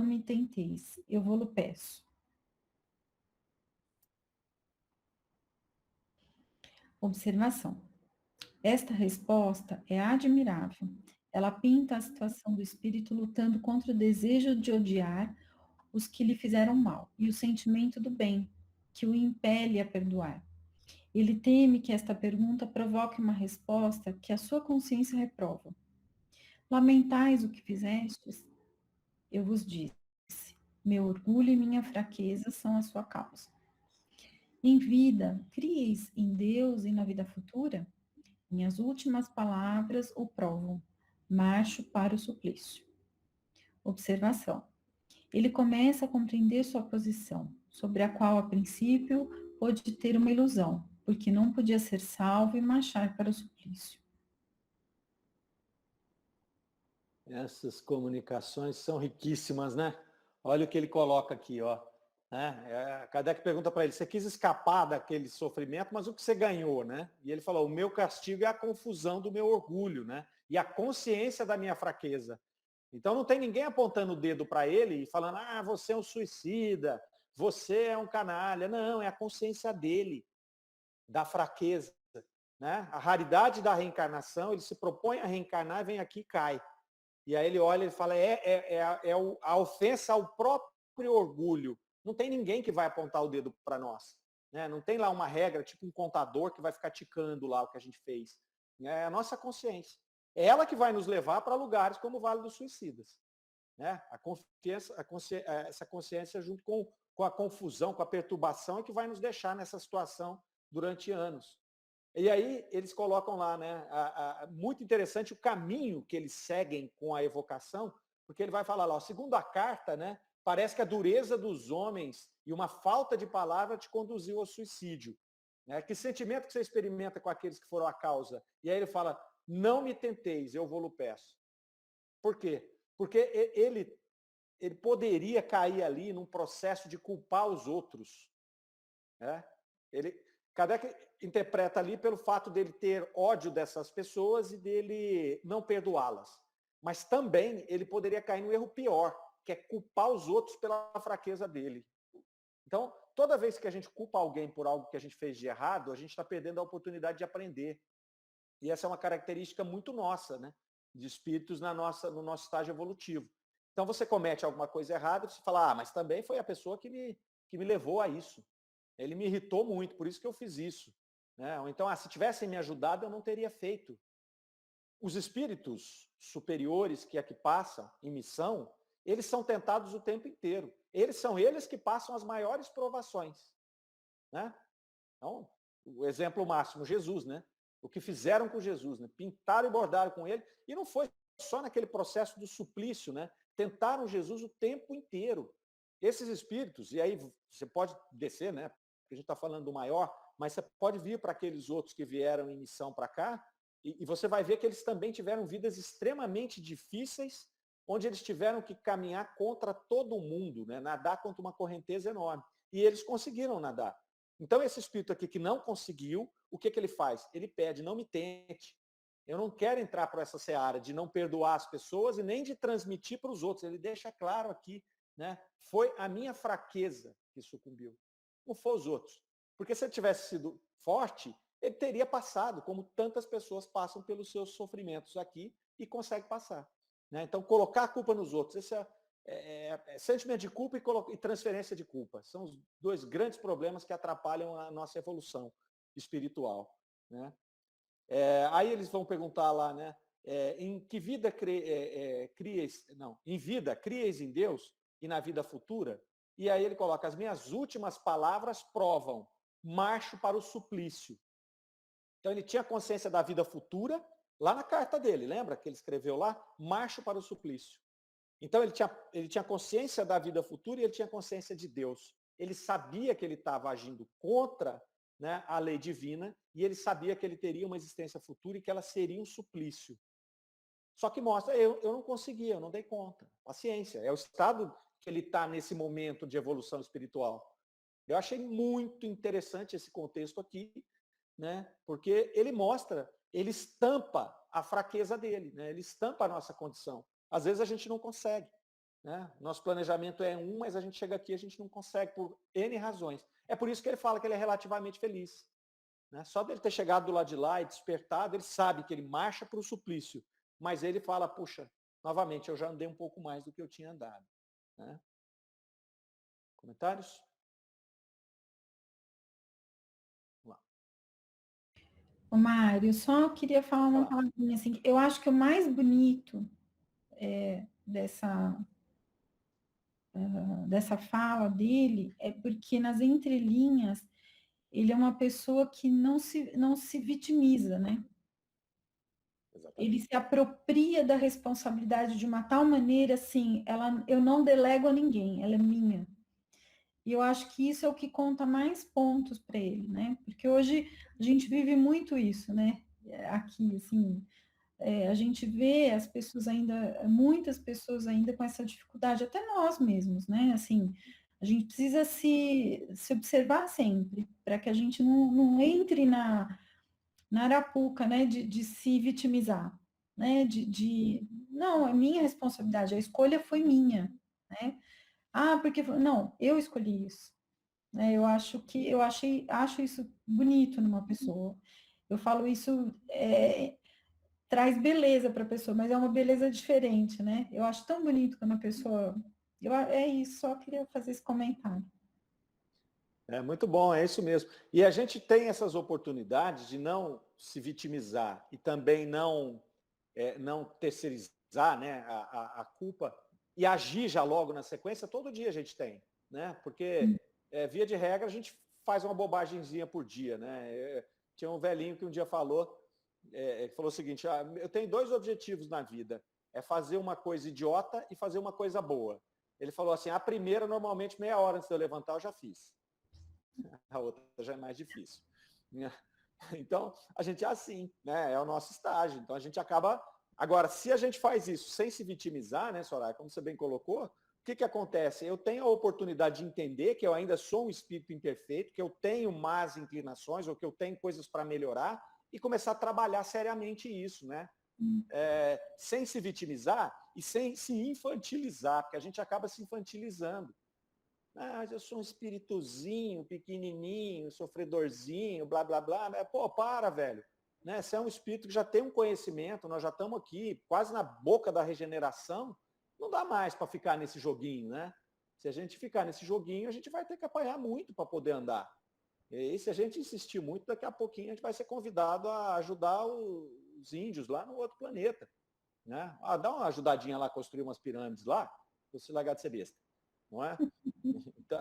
eu vou-lo peço. Observação. Esta resposta é admirável. Ela pinta a situação do espírito lutando contra o desejo de odiar os que lhe fizeram mal e o sentimento do bem, que o impele a perdoar. Ele teme que esta pergunta provoque uma resposta que a sua consciência reprova. Lamentais o que fizestes? Eu vos disse, meu orgulho e minha fraqueza são a sua causa. Em vida, crieis em Deus e na vida futura? Minhas últimas palavras o provam. Marcho para o suplício. Observação. Ele começa a compreender sua posição, sobre a qual, a princípio, pôde ter uma ilusão, porque não podia ser salvo e marchar para o suplício. Essas comunicações são riquíssimas, né? Olha o que ele coloca aqui, ó. Né? Kardec pergunta para ele, você quis escapar daquele sofrimento, mas o que você ganhou, né? E ele falou, o meu castigo é a confusão do meu orgulho, né? E a consciência da minha fraqueza. Então não tem ninguém apontando o dedo para ele e falando, você é um suicida, você é um canalha. Não, é a consciência dele, da fraqueza. Né? A raridade da reencarnação, ele se propõe a reencarnar, vem aqui e cai. E aí ele olha e fala, a ofensa ao próprio orgulho. Não tem ninguém que vai apontar o dedo para nós. Né? Não tem lá uma regra, tipo um contador que vai ficar ticando lá o que a gente fez. É a nossa consciência. É ela que vai nos levar para lugares como o Vale dos Suicidas. Né? Essa consciência junto com a confusão, com a perturbação, é que vai nos deixar nessa situação durante anos. E aí eles colocam lá, né, muito interessante o caminho que eles seguem com a evocação, porque ele vai falar lá, ó, segundo a carta, né, parece que a dureza dos homens e uma falta de palavra te conduziu ao suicídio. Né? Que sentimento que você experimenta com aqueles que foram a causa? E aí ele fala, não me tenteis, eu vou-lo peço. Por quê? Porque ele poderia cair ali num processo de culpar os outros. Né? Kardec interpreta ali pelo fato dele ter ódio dessas pessoas e dele não perdoá-las. Mas também ele poderia cair no erro pior, que é culpar os outros pela fraqueza dele. Então, toda vez que a gente culpa alguém por algo que a gente fez de errado, a gente está perdendo a oportunidade de aprender. E essa é uma característica muito nossa, né? De espíritos no nosso estágio evolutivo. Então, você comete alguma coisa errada, você fala, mas também foi a pessoa que me levou a isso. Ele me irritou muito, por isso que eu fiz isso. Né? Ou então, se tivessem me ajudado, eu não teria feito. Os espíritos superiores que aqui passam em missão, eles são tentados o tempo inteiro. São eles que passam as maiores provações. Né? Então, o exemplo máximo, Jesus, né? O que fizeram com Jesus, né? Pintaram e bordaram com ele, e não foi só naquele processo do suplício, né? Tentaram Jesus o tempo inteiro. Esses espíritos, e aí você pode descer, né? Porque a gente está falando do maior, mas você pode vir para aqueles outros que vieram em missão para cá, e você vai ver que eles também tiveram vidas extremamente difíceis, onde eles tiveram que caminhar contra todo mundo, né? Nadar contra uma correnteza enorme. E eles conseguiram nadar. Então, esse espírito aqui que não conseguiu, o que ele faz? Ele pede, não me tente. Eu não quero entrar para essa seara de não perdoar as pessoas e nem de transmitir para os outros. Ele deixa claro aqui, né? Foi a minha fraqueza que sucumbiu. Não foi os outros. Porque se ele tivesse sido forte, ele teria passado, como tantas pessoas passam pelos seus sofrimentos aqui e consegue passar. Né? Então, colocar a culpa nos outros, esse é sentimento de culpa e transferência de culpa. São os dois grandes problemas que atrapalham a nossa evolução espiritual. Né? Aí eles vão perguntar lá, né? Em que vida em vida crieis em Deus e na vida futura? E aí ele coloca, as minhas últimas palavras provam, marcho para o suplício. Então ele tinha consciência da vida futura, lá na carta dele, lembra que ele escreveu lá? Marcho para o suplício. Então ele tinha consciência da vida futura e ele tinha consciência de Deus. Ele sabia que ele estava agindo contra, né, a lei divina, e ele sabia que ele teria uma existência futura e que ela seria um suplício. Só que mostra, eu não conseguia, eu não dei conta. Paciência, é o estado que ele está nesse momento de evolução espiritual. Eu achei muito interessante esse contexto aqui, né, porque ele mostra, ele estampa a fraqueza dele, né, ele estampa a nossa condição. Às vezes a gente não consegue. Né? Nosso planejamento é mas a gente chega aqui e a gente não consegue por N razões. É por isso que ele fala que ele é relativamente feliz. Né? Só dele ter chegado do lado de lá e despertado, ele sabe que ele marcha para o suplício. Mas ele fala, puxa, novamente, eu já andei um pouco mais do que eu tinha andado. Né? Comentários? Vamos lá. Ô, Mário, só queria falar uma palavrinha assim. Eu acho que o mais bonito dessa fala dele é porque nas entrelinhas ele é uma pessoa que não se vitimiza, né? Exatamente. Ele se apropria da responsabilidade de uma tal maneira assim, eu não delego a ninguém, ela é minha. E eu acho que isso é o que conta mais pontos para ele, né? Porque hoje a gente vive muito isso, né? Aqui, assim, a gente vê as pessoas ainda, muitas pessoas ainda com essa dificuldade, até nós mesmos, né? Assim, a gente precisa se observar sempre, para que a gente não entre na arapuca, né? De se vitimizar, né? Não, é minha responsabilidade, a escolha foi minha, né? Porque não, eu escolhi isso. Né? Acho isso bonito numa pessoa. Eu falo isso traz beleza para a pessoa, mas é uma beleza diferente, né? Eu acho tão bonito quando a pessoa... é isso, só queria fazer esse comentário. É muito bom, é isso mesmo. E a gente tem essas oportunidades de não se vitimizar e também não terceirizar, né, a culpa e agir já logo na sequência. Todo dia a gente tem, né? Porque, via de regra, a gente faz uma bobagemzinha por dia, né? Tinha um velhinho que um dia falou o seguinte: eu tenho 2 objetivos na vida, é fazer uma coisa idiota e fazer uma coisa boa. Ele falou assim: a primeira, normalmente, meia hora antes de eu levantar, eu já fiz. A outra já é mais difícil. Então, a gente é assim, né? É o nosso estágio. Então, a gente acaba... Agora, se a gente faz isso sem se vitimizar, né, Soraya, como você bem colocou, o que acontece? Eu tenho a oportunidade de entender que eu ainda sou um espírito imperfeito, que eu tenho más inclinações, ou que eu tenho coisas para melhorar, e começar a trabalhar seriamente isso, né? Sem se vitimizar e sem se infantilizar, porque a gente acaba se infantilizando. Eu sou um espíritozinho, pequenininho, sofredorzinho, blá, blá, blá. Pô, para, velho. Né? Você é um espírito que já tem um conhecimento, nós já estamos aqui, quase na boca da regeneração, não dá mais para ficar nesse joguinho, né? Se a gente ficar nesse joguinho, a gente vai ter que apanhar muito para poder andar. E se a gente insistir muito, daqui a pouquinho a gente vai ser convidado a ajudar os índios lá no outro planeta. Né? Dá uma ajudadinha lá, construir umas pirâmides lá, você largar de ser besta. Não é?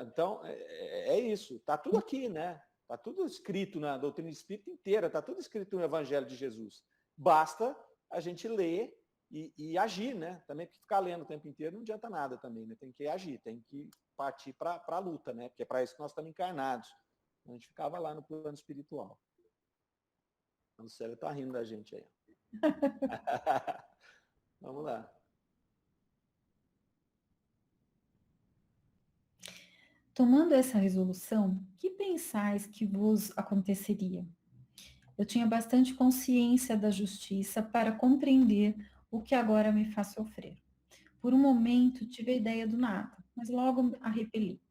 Então, é isso. Está tudo aqui, né? Está tudo escrito na doutrina espírita inteira, está tudo escrito no Evangelho de Jesus. Basta a gente ler e agir, né? Também porque ficar lendo o tempo inteiro não adianta nada também, né? Tem que agir, tem que partir para a luta, né? Porque é para isso que nós estamos encarnados. A gente ficava lá no plano espiritual. O Célio está rindo da gente aí. Vamos lá. Tomando essa resolução, que pensais que vos aconteceria? Eu tinha bastante consciência da justiça para compreender o que agora me faz sofrer. Por um momento tive a ideia do nada, mas logo a repeli.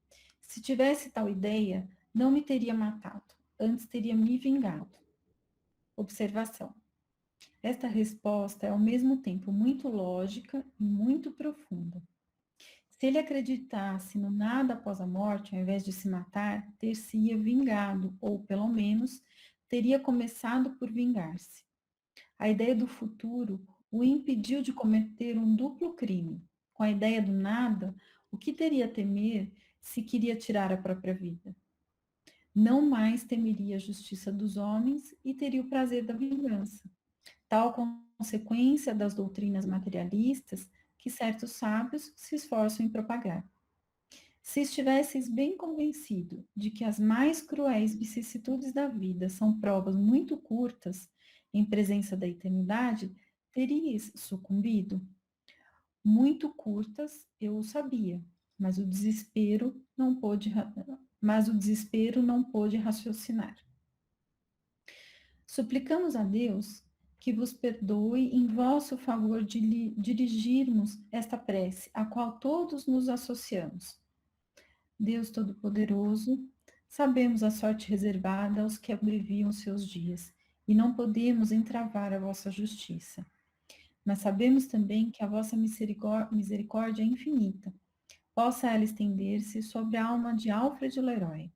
Se tivesse tal ideia, não me teria matado, antes teria me vingado. Observação. Esta resposta é ao mesmo tempo muito lógica e muito profunda. Se ele acreditasse no nada após a morte, ao invés de se matar, ter-se-ia vingado, ou pelo menos teria começado por vingar-se. A ideia do futuro o impediu de cometer um duplo crime. Com a ideia do nada, o que teria a temer se queria tirar a própria vida? Não mais temeria a justiça dos homens e teria o prazer da vingança. Tal consequência das doutrinas materialistas que certos sábios se esforçam em propagar. Se estivesseis bem convencido de que as mais cruéis vicissitudes da vida são provas muito curtas em presença da eternidade, teríeis sucumbido? Muito curtas, eu o sabia, mas o desespero não pôde raciocinar. Suplicamos a Deus que vos perdoe em vosso favor de dirigirmos esta prece, a qual todos nos associamos. Deus Todo-Poderoso, sabemos a sorte reservada aos que abreviam seus dias, e não podemos entravar a vossa justiça. Mas sabemos também que a vossa misericórdia é infinita. Possa ela estender-se sobre a alma de Alfred Leroy.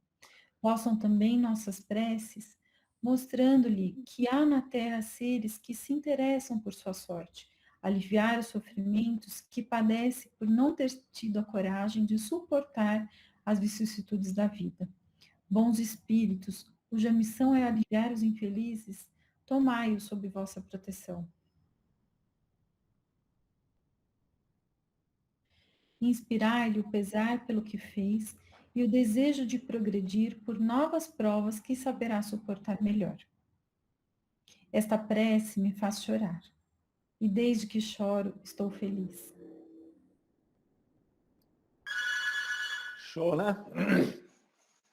Possam também nossas preces, mostrando-lhe que há na terra seres que se interessam por sua sorte, aliviar os sofrimentos que padece por não ter tido a coragem de suportar as vicissitudes da vida. Bons espíritos, cuja missão é aliviar os infelizes, tomai-os sob vossa proteção. Inspirai-lhe o pesar pelo que fez e o desejo de progredir por novas provas que saberá suportar melhor. Esta prece me faz chorar, e desde que choro, estou feliz. Show, né?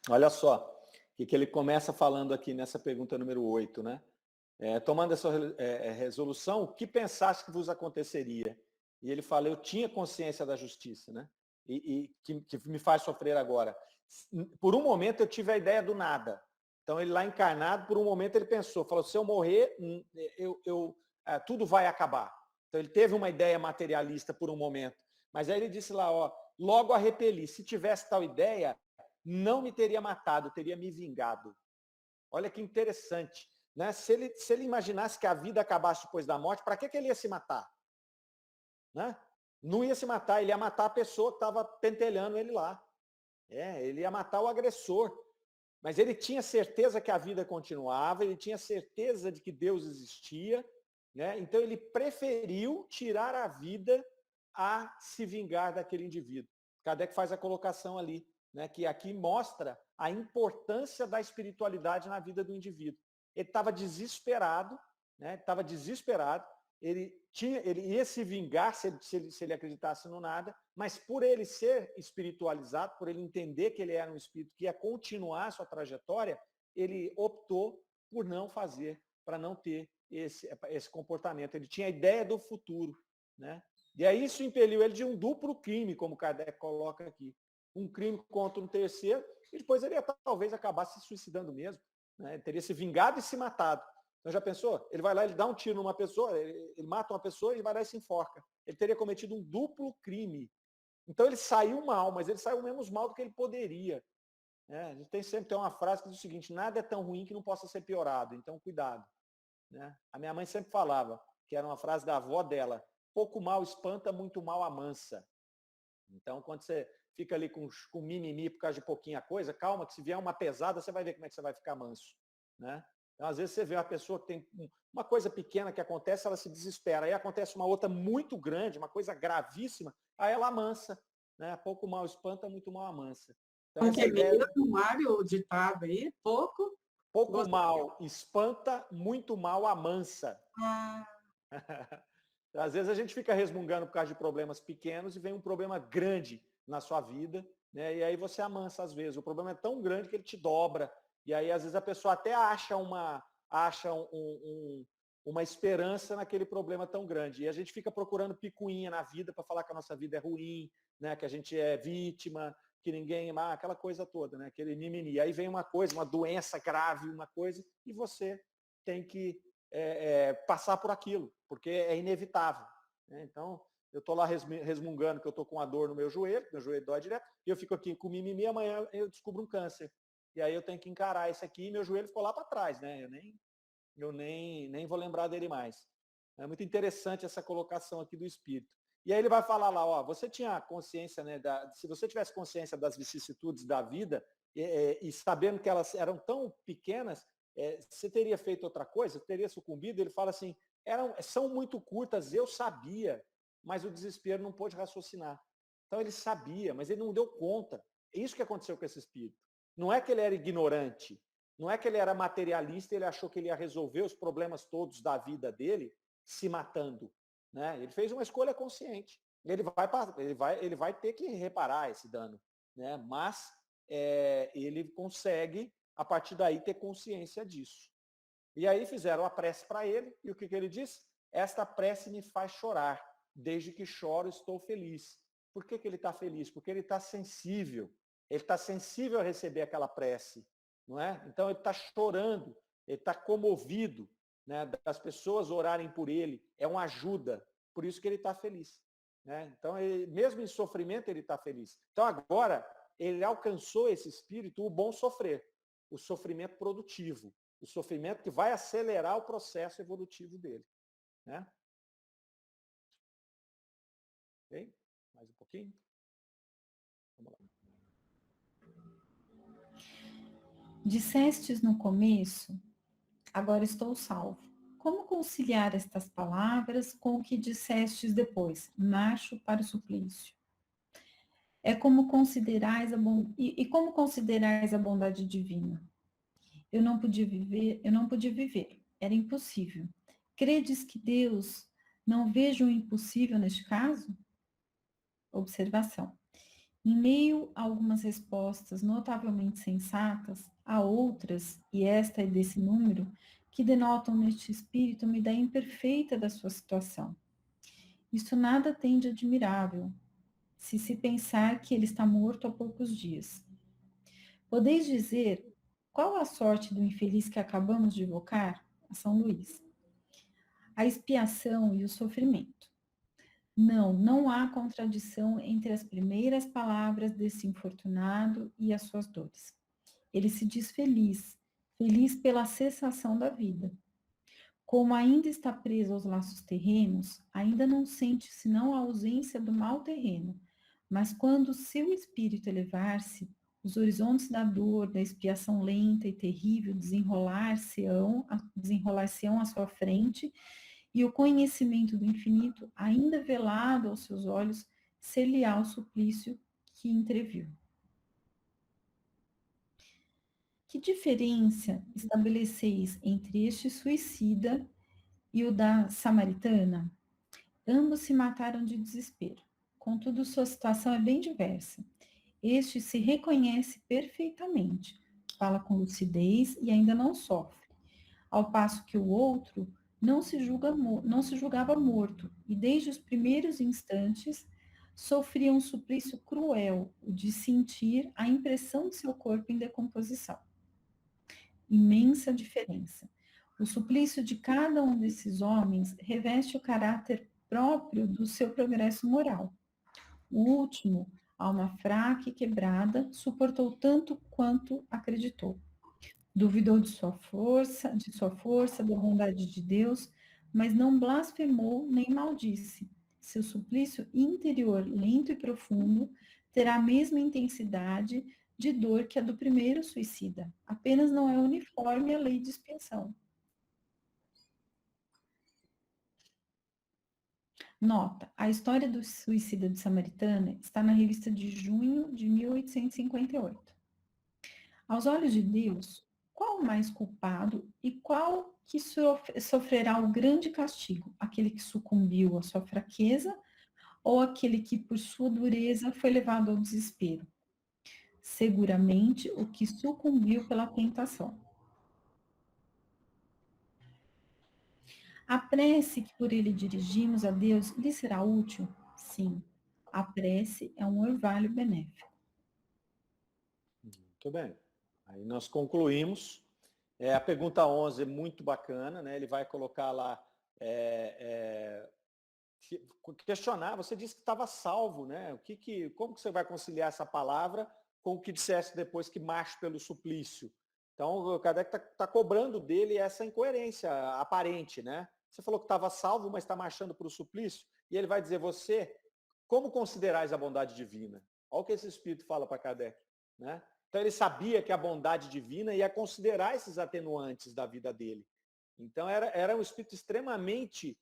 Olha só, o que ele começa falando aqui nessa pergunta número 8, né? Tomando essa resolução, o que pensaste que vos aconteceria? E ele fala, eu tinha consciência da justiça, né? E que me faz sofrer agora. Por um momento eu tive a ideia do nada. Então ele lá encarnado, por um momento ele pensou, falou, se eu morrer, tudo vai acabar. Então ele teve uma ideia materialista por um momento, mas aí ele disse lá, ó, logo a repeli, se tivesse tal ideia, não me teria matado, teria me vingado. Olha que interessante, né? Se ele imaginasse que a vida acabasse depois da morte, para que ele ia se matar? Né? Não ia se matar, ele ia matar a pessoa que estava pentelhando ele lá. Ele ia matar o agressor. Mas ele tinha certeza que a vida continuava, ele tinha certeza de que Deus existia, né? Então ele preferiu tirar a vida a se vingar daquele indivíduo. Kardec faz a colocação ali, né? Que aqui mostra a importância da espiritualidade na vida do indivíduo. Ele estava desesperado, né? Estava desesperado, ele ia se vingar se ele acreditasse no nada, mas por ele ser espiritualizado, por ele entender que ele era um espírito que ia continuar a sua trajetória, ele optou por não fazer, para não ter esse comportamento. Ele tinha a ideia do futuro, né? E aí isso impeliu ele de um duplo crime, como Kardec coloca aqui. Um crime contra um terceiro, e depois ele ia talvez acabar se suicidando mesmo, né? Ele teria se vingado e se matado. Então já pensou? Ele vai lá, ele dá um tiro numa pessoa, ele mata uma pessoa e vai lá e se enforca. Ele teria cometido um duplo crime. Então ele saiu mal, mas ele saiu menos mal do que ele poderia. A gente sempre tem uma frase que diz o seguinte, nada é tão ruim que não possa ser piorado, então cuidado. Né? A minha mãe sempre falava, que era uma frase da avó dela, pouco mal espanta, muito mal amansa. Então quando você fica ali com mimimi por causa de pouquinha coisa, calma que se vier uma pesada, você vai ver como é que você vai ficar manso. Né? Então, às vezes você vê uma pessoa que tem uma coisa pequena que acontece, ela se desespera. Aí acontece uma outra muito grande, uma coisa gravíssima, aí ela amansa. Né? Pouco mal espanta, muito mal amansa. Então, Porque essa ideia... mesmo, Mário, o ditado aí, pouco mal espanta, muito mal amansa. Ah, Às vezes a gente fica resmungando por causa de problemas pequenos e vem um problema grande na sua vida, né? E aí você amansa às vezes. O problema é tão grande que ele te dobra. E aí, às vezes, a pessoa até acha uma esperança naquele problema tão grande. E a gente fica procurando picuinha na vida para falar que a nossa vida é ruim, né? Que a gente é vítima, que ninguém... aquela coisa toda, né? Aquele mimimi. Aí vem uma coisa, uma doença grave, uma coisa, e você tem que passar por aquilo, porque é inevitável. Né? Então, eu estou lá resmungando que eu estou com uma dor no meu joelho dói direto, e eu fico aqui com mimimi, amanhã eu descubro um câncer. E aí eu tenho que encarar isso aqui e meu joelho ficou lá para trás, né? Eu nem vou lembrar dele mais. É muito interessante essa colocação aqui do espírito. E aí ele vai falar lá, ó, você tinha consciência, né, se você tivesse consciência das vicissitudes da vida e sabendo que elas eram tão pequenas, você teria feito outra coisa? Teria sucumbido? Ele fala assim, são muito curtas, eu sabia, mas o desespero não pôde raciocinar. Então ele sabia, mas ele não deu conta. É isso que aconteceu com esse espírito. Não é que ele era ignorante, não é que ele era materialista e ele achou que ele ia resolver os problemas todos da vida dele se matando. Né? Ele fez uma escolha consciente. Ele vai ter que reparar esse dano. Né? Mas ele consegue, a partir daí, ter consciência disso. E aí fizeram a prece para ele, e o que ele disse? Esta prece me faz chorar. Desde que choro, estou feliz. Por que ele está feliz? Porque ele está sensível. Ele está sensível a receber aquela prece, não é? Então ele está chorando, ele está comovido, né, das pessoas orarem por ele, é uma ajuda, por isso que ele está feliz. Né? Então, mesmo em sofrimento, ele está feliz. Então agora, ele alcançou esse espírito, o bom sofrer, o sofrimento produtivo, o sofrimento que vai acelerar o processo evolutivo dele. Né? Ok? Mais um pouquinho. Vamos lá. Dissestes no começo, agora estou salvo. Como conciliar estas palavras com o que dissestes depois? Marcho para o suplício. É como considerais como considerais a bondade divina? Eu não pude viver, era impossível. Credes que Deus não veja o impossível neste caso? Observação. Em meio a algumas respostas notavelmente sensatas, há outras, e esta é desse número, que denotam neste espírito uma ideia imperfeita da sua situação. Isto nada tem de admirável, se pensar que ele está morto há poucos dias. Podeis dizer qual a sorte do infeliz que acabamos de evocar? A São Luís. a expiação e o sofrimento. Não, não há contradição entre as primeiras palavras desse infortunado e as suas dores. Ele se diz feliz, feliz pela cessação da vida. Como ainda está preso aos laços terrenos, ainda não sente senão a ausência do mal terreno, mas quando o seu espírito elevar-se, os horizontes da dor, da expiação lenta e terrível desenrolar-se-ão à sua frente, e o conhecimento do infinito, ainda velado aos seus olhos, ser-lhe-á o suplício que entreviu. Que diferença estabeleceis entre este suicida e o da samaritana? Ambos se mataram de desespero. Contudo, sua situação é bem diversa. Este se reconhece perfeitamente, fala com lucidez e ainda não sofre, ao passo que o outro não se julgava morto e desde os primeiros instantes sofria um suplício cruel, o de sentir a impressão de seu corpo em decomposição. Imensa diferença. O suplício de cada um desses homens reveste o caráter próprio do seu progresso moral. O último, alma fraca e quebrada, suportou tanto quanto acreditou. Duvidou de sua força, da bondade de Deus, mas não blasfemou nem maldisse. Seu suplício interior, lento e profundo, terá a mesma intensidade de dor que a do primeiro suicida. Apenas não é uniforme a lei de expiação. Nota, a história do suicida de Samaritana está na revista de junho de 1858. Aos olhos de Deus, qual o mais culpado e qual que sofrerá o grande castigo? Aquele que sucumbiu à sua fraqueza ou aquele que, por sua dureza, foi levado ao desespero? Seguramente, o que sucumbiu pela tentação. A prece que por ele dirigimos a Deus lhe será útil? Sim, a prece é um orvalho benéfico. Muito bem. Aí nós concluímos. A pergunta 11 é muito bacana, né? Ele vai colocar lá, questionar, você disse que estava salvo, né? Como que você vai conciliar essa palavra com o que disseste depois que marche pelo suplício? Então, o Kardec está cobrando dele essa incoerência aparente, né? Você falou que estava salvo, mas está marchando para o suplício, e ele vai dizer, como considerais a bondade divina? Olha o que esse espírito fala para Kardec, né? Então ele sabia que a bondade divina ia considerar esses atenuantes da vida dele. Então era um espírito extremamente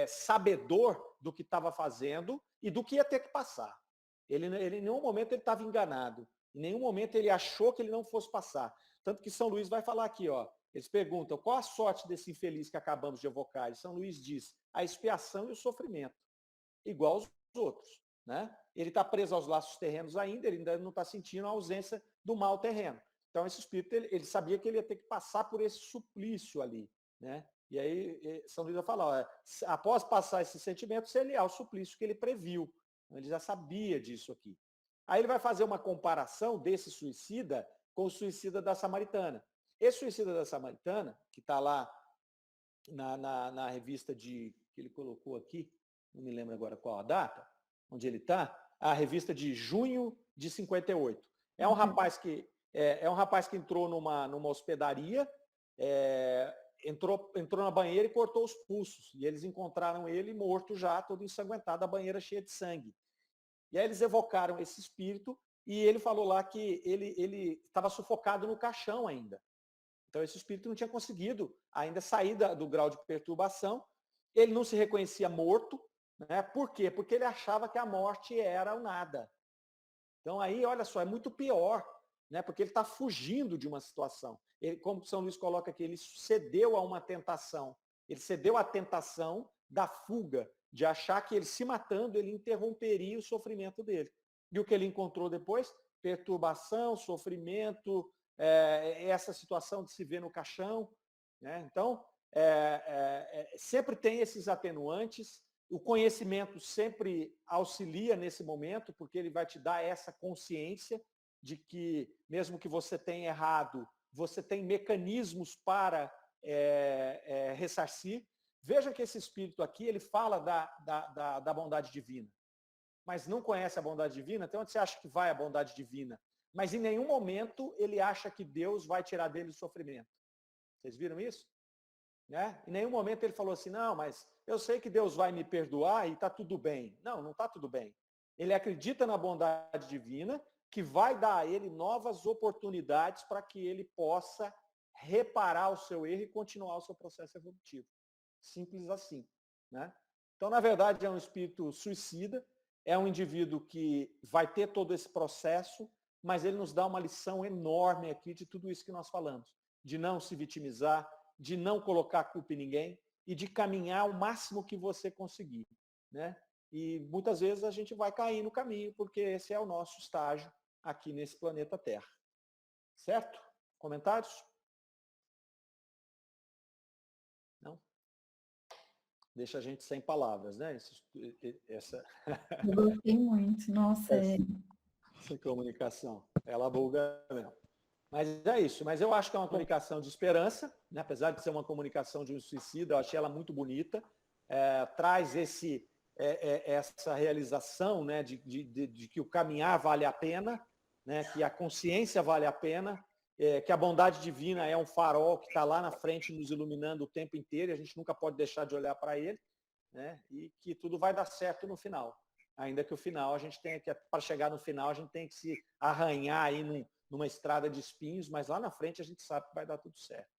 sabedor do que estava fazendo e do que ia ter que passar. Ele em nenhum momento ele estava enganado. Em nenhum momento ele achou que ele não fosse passar. Tanto que São Luís vai falar aqui, ó. Eles perguntam, qual a sorte desse infeliz que acabamos de evocar? E São Luís diz, a expiação e o sofrimento, igual aos outros, né? Ele está preso aos laços terrenos ainda, ele ainda não está sentindo a ausência do mal terreno. Então, esse espírito, ele sabia que ele ia ter que passar por esse suplício ali, né? E aí, São Luís vai falar, após passar esse sentimento, seria o suplício que ele previu. Ele já sabia disso aqui. Aí ele vai fazer uma comparação desse suicida com o suicida da Samaritana. Esse suicida da Samaritana, que está lá na revista que ele colocou aqui, não me lembro agora qual a data, onde ele está, a revista de junho de 58. É um rapaz que entrou numa hospedaria, entrou na banheira e cortou os pulsos. E eles encontraram ele morto já, todo ensanguentado, a banheira cheia de sangue. E aí eles evocaram esse espírito e ele falou lá que ele estava sufocado no caixão ainda. Então esse espírito não tinha conseguido ainda sair do grau de perturbação. Ele não se reconhecia morto, né? Por quê? Porque ele achava que a morte era o nada. Então aí, olha só, é muito pior, né? Porque ele está fugindo de uma situação. Ele, como São Luís coloca aqui, ele cedeu a uma tentação. Ele cedeu à tentação da fuga, de achar que ele se matando, ele interromperia o sofrimento dele. E o que ele encontrou depois? Perturbação, sofrimento, essa situação de se ver no caixão, né? Então, sempre tem esses atenuantes. O conhecimento sempre auxilia nesse momento, porque ele vai te dar essa consciência de que, mesmo que você tenha errado, você tem mecanismos para ressarcir. Veja que esse espírito aqui, ele fala da bondade divina, mas não conhece a bondade divina, então onde você acha que vai a bondade divina? Mas em nenhum momento ele acha que Deus vai tirar dele o sofrimento. Vocês viram isso? Né? Em nenhum momento ele falou assim, não, mas eu sei que Deus vai me perdoar e está tudo bem. Não, não está tudo bem. Ele acredita na bondade divina, que vai dar a ele novas oportunidades para que ele possa reparar o seu erro e continuar o seu processo evolutivo. Simples assim. Né? Então, na verdade, é um espírito suicida, é um indivíduo que vai ter todo esse processo, mas ele nos dá uma lição enorme aqui de tudo isso que nós falamos, de não se vitimizar, de não colocar a culpa em ninguém e de caminhar o máximo que você conseguir. Né? E muitas vezes a gente vai cair no caminho, porque esse é o nosso estágio aqui nesse planeta Terra. Certo? Comentários? Não? Deixa a gente sem palavras, né? Eu gostei muito. Nossa, essa comunicação. Ela buga mesmo. Mas é isso. Mas eu acho que é uma comunicação de esperança, né? Apesar de ser uma comunicação de um suicida, eu achei ela muito bonita. Traz essa realização, né? de que o caminhar vale a pena, né? Que a consciência vale a pena, que a bondade divina é um farol que está lá na frente nos iluminando o tempo inteiro e a gente nunca pode deixar de olhar para ele, né? E que tudo vai dar certo no final. Ainda que o final, a gente tenha que, para chegar no final, a gente tem que se arranhar aí numa estrada de espinhos, mas lá na frente a gente sabe que vai dar tudo certo.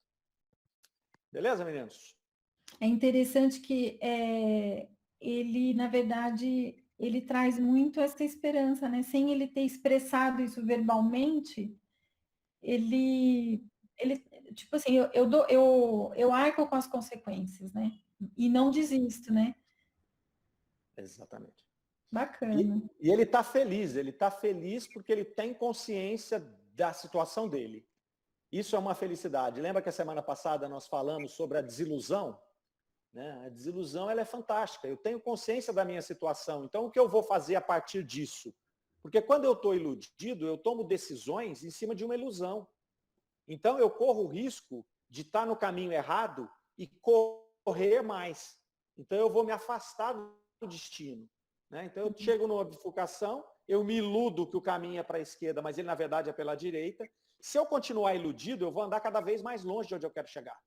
Beleza, meninos? É interessante que ele, na verdade, ele traz muito essa esperança, né? Sem ele ter expressado isso verbalmente, ele tipo assim, eu arco com as consequências, né? E não desisto, né? Exatamente. Bacana. E ele está feliz porque ele tem consciência da situação dele. Isso é uma felicidade. Lembra que a semana passada nós falamos sobre a desilusão? Né? A desilusão ela é fantástica. Eu tenho consciência da minha situação. Então, o que eu vou fazer a partir disso? Porque quando eu estou iludido, eu tomo decisões em cima de uma ilusão. Então, eu corro o risco de estar no caminho errado e correr mais. Então, eu vou me afastar do destino. Né? Então, eu chego numa bifurcação, eu me iludo que o caminho é para a esquerda, mas ele, na verdade, é pela direita. Se eu continuar iludido, eu vou andar cada vez mais longe de onde eu quero chegar.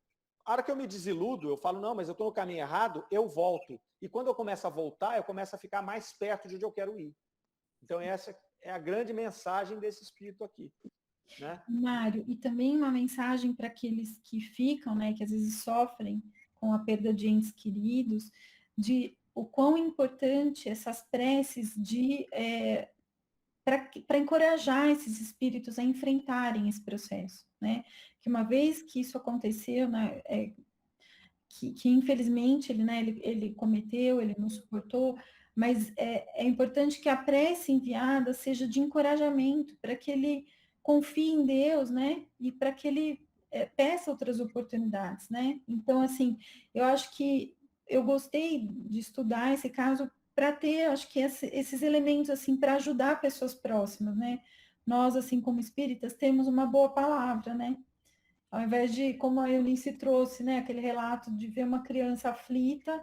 A hora que eu me desiludo, eu falo, não, mas eu estou no caminho errado, eu volto. E quando eu começo a voltar, eu começo a ficar mais perto de onde eu quero ir. Então, essa é a grande mensagem desse espírito aqui. Né? Mário, e também uma mensagem para aqueles que ficam, né, que às vezes sofrem com a perda de entes queridos, de o quão importante essas preces para encorajar esses espíritos a enfrentarem esse processo, né? Que uma vez que isso aconteceu, né, que infelizmente ele, né, ele cometeu, ele não suportou, mas é importante que a prece enviada seja de encorajamento para que ele confie em Deus, né? E para que ele peça outras oportunidades, né? Então, assim, eu acho que eu gostei de estudar esse caso para ter, acho que esses elementos, assim, para ajudar pessoas próximas, né? Nós, assim, como espíritas, temos uma boa palavra, né? Ao invés de, como a Eunice trouxe, né, aquele relato de ver uma criança aflita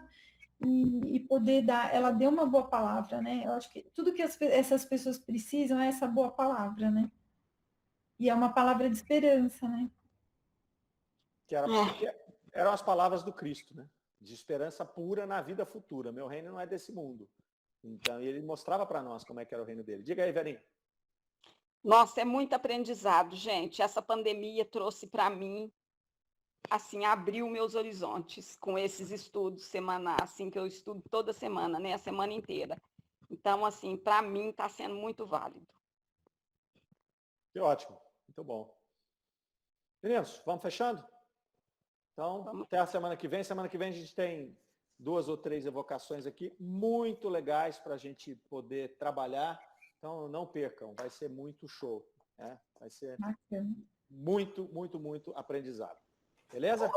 e poder dar, ela deu uma boa palavra, né? Eu acho que tudo que essas pessoas precisam é essa boa palavra, né? E é uma palavra de esperança, né? Que eram as palavras do Cristo, né? De esperança pura na vida futura. Meu reino não é desse mundo. Então, ele mostrava para nós como é que era o reino dele. Diga aí, Verinha. Nossa, é muito aprendizado, gente. Essa pandemia trouxe para mim, assim, abriu meus horizontes com esses estudos semanais, assim, que eu estudo toda semana, né? A semana inteira. Então, assim, para mim está sendo muito válido. Que ótimo, muito bom. Meninos, vamos fechando? Então, até a semana que vem. Semana que vem a gente tem 2 ou 3 evocações aqui, muito legais para a gente poder trabalhar. Então, não percam, vai ser muito show. Né? Vai ser muito, muito, muito aprendizado. Beleza?